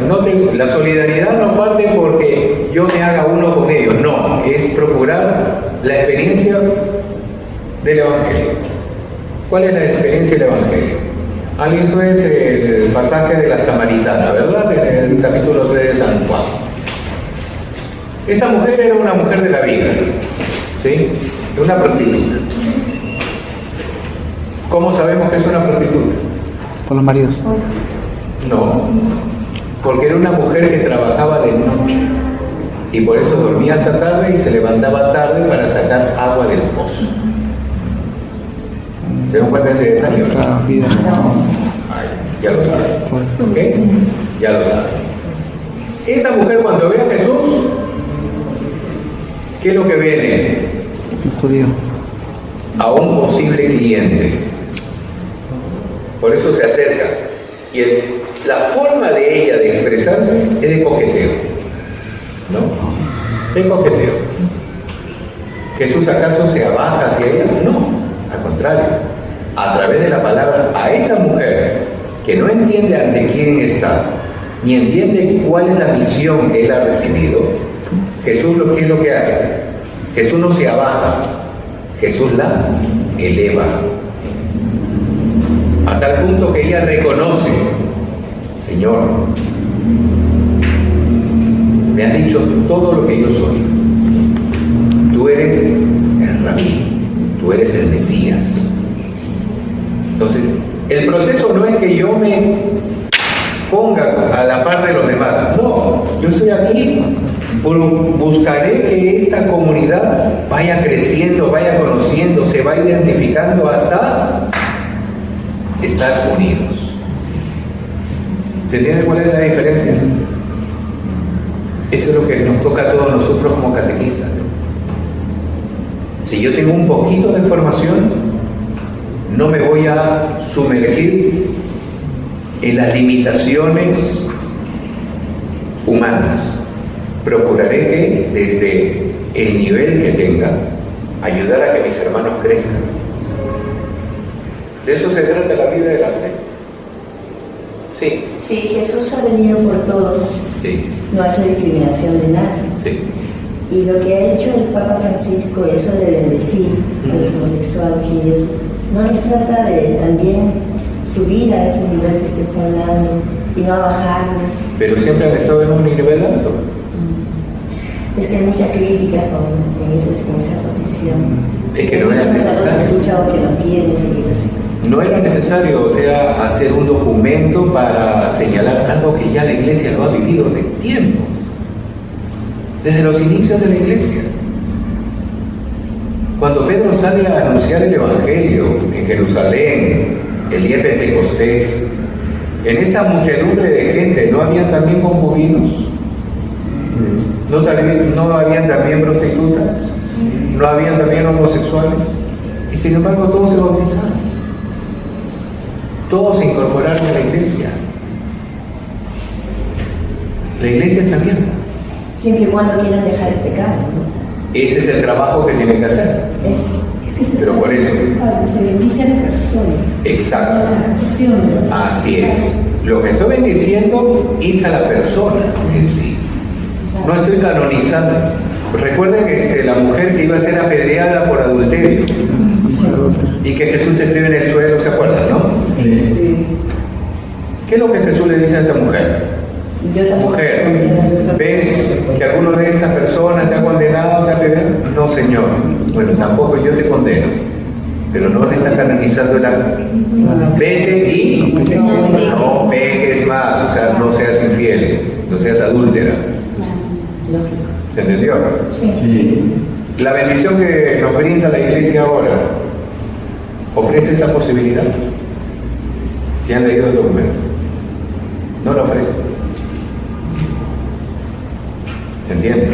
la solidaridad no parte porque yo me haga uno con ellos. No, es procurar la experiencia del Evangelio. ¿Cuál es la experiencia del Evangelio? Eso es el pasaje de la Samaritana, ¿verdad? Desde el capítulo 3 de San Juan. Esa mujer era una mujer de la vida, ¿sí? Una prostituta. ¿Cómo sabemos que es una prostituta? Por los maridos. No, porque era una mujer que trabajaba de noche y por eso dormía hasta tarde y se levantaba tarde para sacar agua del pozo. ¿Se dan cuenta de ese detalle? Claro, vida. Ay, ya lo saben. ¿Ok? Ya lo saben. Esta mujer cuando ve a Jesús, ¿qué es lo que viene? Un judío. A un posible cliente. Por eso se acerca. Y la forma de ella de expresarse es de coqueteo. ¿No? De coqueteo. ¿Jesús acaso se abaja hacia ella? No, al contrario. A través de la palabra a esa mujer que no entiende ante quién está, ni entiende cuál es la misión que él ha recibido, Jesús ¿qué es lo que hace? Jesús no se abaja, Jesús la eleva. A tal punto que ella reconoce, Señor, me han dicho todo lo que yo soy. Tú eres el Rabí, tú eres el Mesías. Entonces, el proceso no es que yo me ponga a la par de los demás. No, yo estoy aquí, buscaré que esta comunidad vaya creciendo, vaya conociendo, se va identificando hasta estar unidos. ¿Se entiende cuál es la diferencia? Eso es lo que nos toca a todos nosotros como catequistas. Si yo tengo un poquito de formación, no me voy a sumergir en las limitaciones humanas. Procuraré que desde el nivel que tenga, ayudar a que mis hermanos crezcan. De eso se trata la vida de la fe. Sí. Sí, Jesús ha venido por todos. Sí. No hay discriminación de nadie. Sí. Y lo que ha hecho el Papa Francisco, eso de bendecir a los homosexuales y eso, no les trata de también subir a ese nivel que usted está hablando y no a bajarlo. Pero siempre han estado en un nivel alto. Es que hay mucha crítica en esa posición. Es que no era necesario. He escuchado que no quieren seguir así. No era necesario, o sea, hacer un documento para señalar algo que ya la Iglesia lo ha vivido de tiempo, desde los inicios de la Iglesia. Cuando Pedro sale a anunciar el Evangelio en Jerusalén, el día de Pentecostés, en esa muchedumbre de gente, ¿no habían también concubinos? ¿No habían también prostitutas? no había también homosexuales, y sin embargo todos se bautizaron, todos se incorporaron a la iglesia. La iglesia es abierta. Siempre y cuando quieran dejar el pecado, ¿no? Ese es el trabajo que tienen que hacer. Es que se Pero por eso. se bendice a la persona. Exacto. La acción. Así es. Lo que estoy bendiciendo es a la persona en sí. No estoy canonizando. Recuerden que la mujer que iba a ser apedreada por adulterio y que Jesús escribe en el suelo, ¿se acuerdan, no? Sí. ¿Qué es lo que Jesús le dice a esta mujer? Yo tampoco. Mujer, ¿ves que alguno de estas personas te ha condenado, te ha apedreado? No, Señor. Bueno, tampoco yo te condeno, pero no le está canonizando el acto. Vete y no peques más, o sea, no seas infiel, no seas adúltera. ¿Se entendió? Sí. La bendición que nos brinda la iglesia ahora ofrece esa posibilidad. Si han leído el documento, no lo ofrece. ¿Se entiende?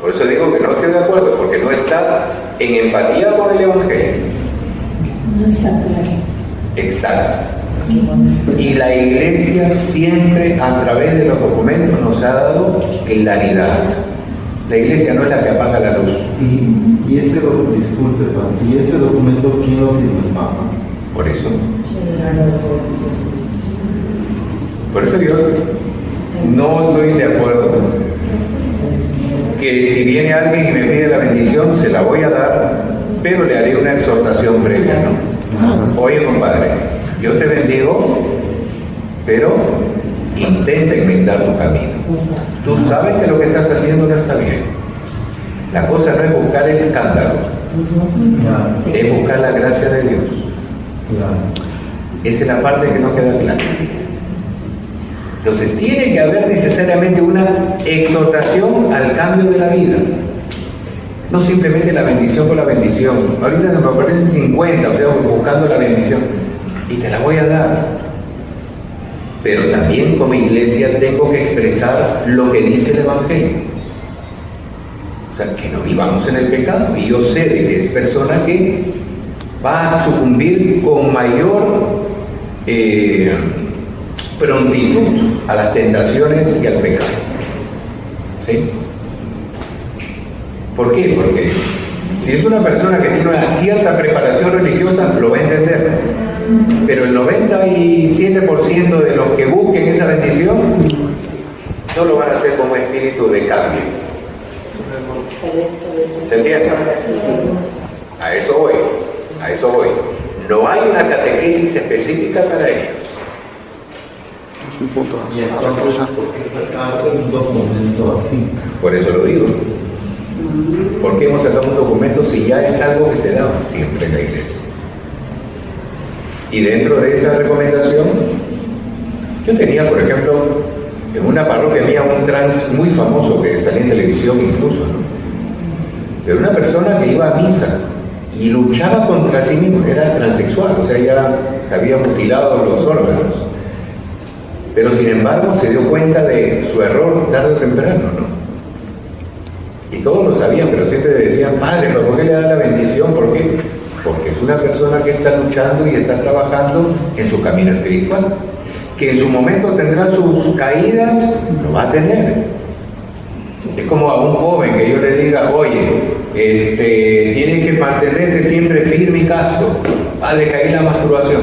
Por eso digo que no estoy de acuerdo, porque no está en empatía con el Evangelio. No está claro. Exacto. Y la iglesia siempre a través de los documentos nos ha dado claridad. La iglesia no es la que apaga la luz. Y ese documento, disculpe, Pablo, ¿y ese documento quién lo firmó? El Papa? Por eso. Por eso yo no estoy de acuerdo que si viene alguien y me pide la bendición, se la voy a dar, pero le haré una exhortación previa, ¿no? Oye, compadre, yo te bendigo, pero intenta enmendar tu camino. Tú sabes que lo que estás haciendo no está bien. La cosa no es buscar el escándalo, es buscar la gracia de Dios. Esa es la parte que no queda clara. Entonces tiene que haber necesariamente una exhortación al cambio de la vida. No simplemente la bendición por la bendición. Ahorita me aparecen 50, o sea, buscando la bendición. Y te la voy a dar. Pero también como iglesia tengo que expresar lo que dice el Evangelio. O sea, que no vivamos en el pecado. Y yo sé de que es persona que va a sucumbir con mayor prontitud a las tentaciones y al pecado. ¿Sí? ¿Por qué? Porque si es una persona que tiene una cierta preparación religiosa, lo va a entender. Pero el 97% de los que busquen esa bendición no lo van a hacer como espíritu de cambio. ¿Se entiende? A eso voy, a eso voy. No hay una catequesis específica para ellos. Y entonces, ¿por qué sacar un documento así? Por eso lo digo. ¿Por qué hemos sacado un documento si ya es algo que se da siempre en la iglesia? Y dentro de esa recomendación, yo tenía, por ejemplo, en una parroquia mía un trans muy famoso que salía en televisión incluso, ¿no? Pero una persona que iba a misa y luchaba contra sí mismo, era transexual, o sea, ya se había mutilado los órganos. Pero sin embargo se dio cuenta de su error tarde o temprano, ¿no? Y todos lo sabían, pero siempre decían, padre, ¿por qué le da la bendición? ¿Por qué? Porque es una persona que está luchando y está trabajando en su camino espiritual. Que en su momento tendrá sus caídas, lo va a tener. Es como a un joven que yo le diga, oye, tienes que mantenerte siempre firme y casto. Padre, caí la masturbación.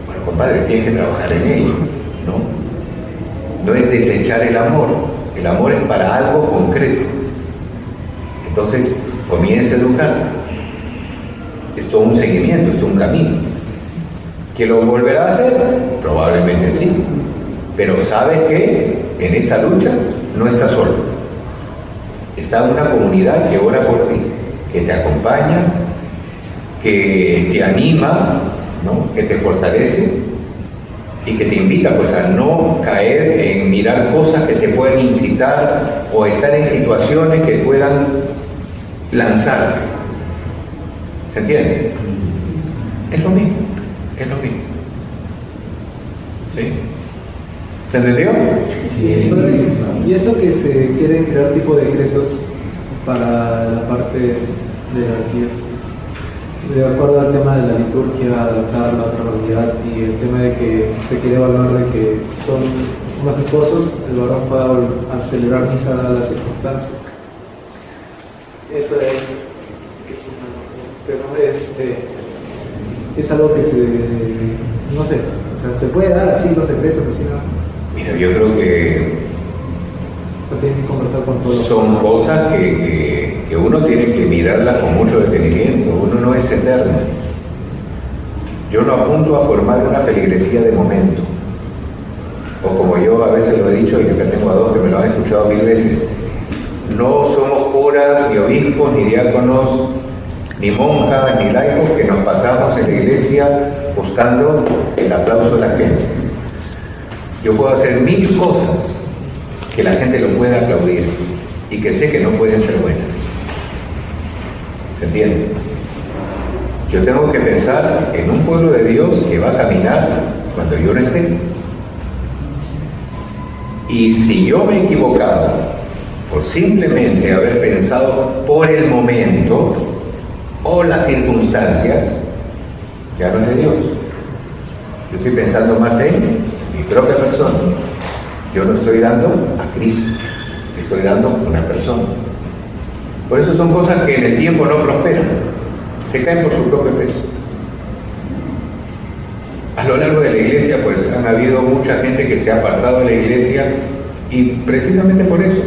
Bueno, compadre, tienes que trabajar en ello, ¿no? No es desechar el amor. El amor es para algo concreto. Entonces, comienza a educar. Es todo un seguimiento, es un camino. ¿Que lo volverá a hacer? Probablemente sí. Pero sabes que en esa lucha no estás solo. Está una comunidad que ora por ti, que te acompaña, que te anima, ¿no? Que te fortalece y que te invita pues a no caer en mirar cosas que te puedan incitar o estar en situaciones que puedan lanzarte. ¿Se entiende? Es lo mismo, es lo mismo. ¿Sí? ¿Se entendió? Sí. Y eso que se quieren crear tipo de decretos, para la parte de la diócesis. De acuerdo al tema de la liturgia, adaptar la otra realidad y el tema de que se quiere evaluar de que son unos esposos, el varón pueda celebrar misa dadas las circunstancias. Eso es pero es algo que no sé, o sea, se puede dar así los decretos, así no. Mira, yo creo que No tienen que conversar con todos. son cosas que uno tiene que mirarlas con mucho detenimiento. Uno no es eterno. Yo no apunto a formar una feligresía de momento. O como yo a veces lo he dicho, y acá tengo a dos que me lo han escuchado 1000 veces, no somos curas, ni obispos, ni diáconos, ni monjas, ni laicos que nos pasamos en la iglesia buscando el aplauso de la gente. Yo puedo hacer 1000 cosas que la gente lo pueda aplaudir y que sé que no pueden ser buenas. ¿Se entiende? Yo tengo que pensar en un pueblo de Dios que va a caminar cuando yo no esté. Y si yo me he equivocado por simplemente haber pensado por el momento o las circunstancias, ya no es de Dios. Yo estoy pensando más en mi propia persona. Yo no estoy dando a Cristo, estoy dando a una persona. Por eso son cosas que en el tiempo no prosperan, se caen por su propio peso. A lo largo de la iglesia, pues han habido mucha gente que se ha apartado de la iglesia y precisamente por eso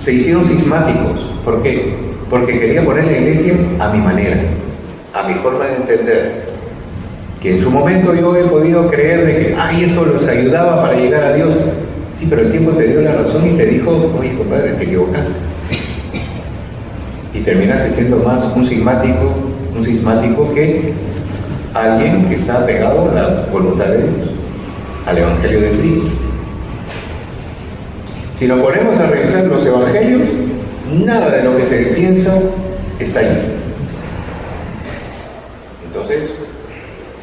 se hicieron cismáticos. ¿Por qué? Porque quería poner la iglesia a mi manera, a mi forma de entender. Que en su momento yo he podido creer de que, esto los ayudaba para llegar a Dios. Sí, pero el tiempo te dio la razón y te dijo, oye, compadre, te equivocaste. Y terminaste siendo más un cismático que alguien que está pegado a la voluntad de Dios, al Evangelio de Cristo. Si nos ponemos a revisar los Evangelios, nada de lo que se piensa está allí. Entonces,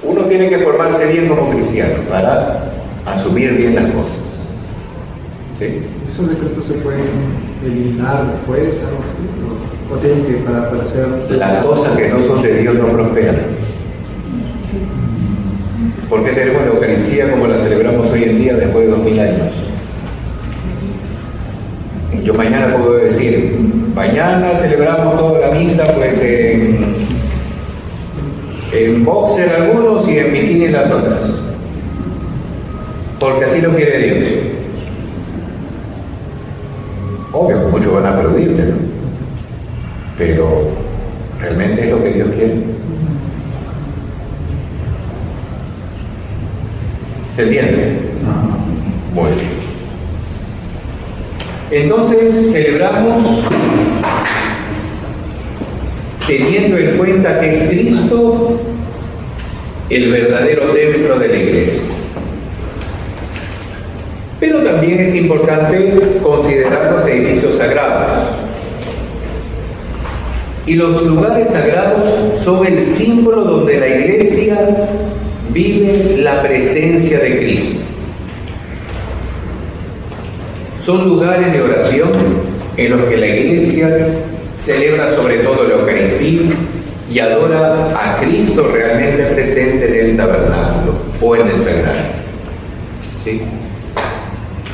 uno tiene que formarse bien como cristiano para asumir bien las cosas. ¿Sí? ¿Esos decretos se pueden eliminar después? ¿Algo así? ¿O tienen que para hacer...? Las cosas que no son de Dios no prosperan. ¿Por qué tenemos la Eucaristía como la celebramos hoy en día después de 2000 años? Yo mañana puedo decir, mañana celebramos toda la misa pues en boxer algunos y en bikini las otras, porque así lo quiere Dios. Obvio que muchos van a aplaudirte, ¿no? Pero realmente es lo que Dios quiere. ¿Se entiende? Muy bien. Entonces celebramos teniendo en cuenta que es Cristo el verdadero templo de la iglesia. Pero también es importante considerar los edificios sagrados. Y los lugares sagrados son el símbolo donde la iglesia vive la presencia de Cristo. Son lugares de oración en los que la iglesia celebra sobre todo la Eucaristía y adora a Cristo realmente presente en el tabernáculo o en el sagrario. ¿Sí?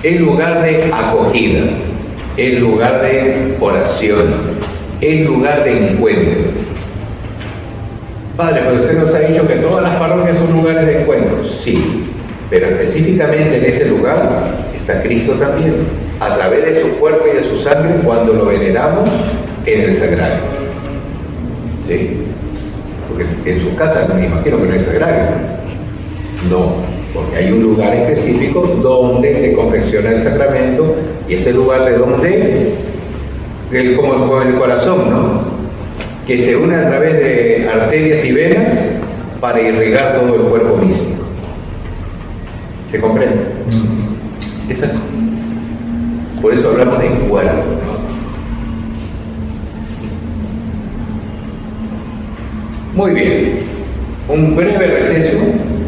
El lugar de acogida, el lugar de oración, el lugar de encuentro. Padre, pero usted nos ha dicho que todas las parroquias son lugares de encuentro. Sí, pero específicamente en ese lugar está Cristo también, a través de su cuerpo y de su sangre cuando lo veneramos en el sagrario. ¿Sí? Porque en su casa me imagino que no hay sagrario. No, porque hay un lugar específico donde se confecciona el sacramento y ese lugar de donde, como el corazón, ¿no? Que se une a través de arterias y venas para irrigar todo el cuerpo místico. ¿Se comprende? Es así. Por eso hablamos de cuerpo, ¿no? Muy bien. Un breve receso.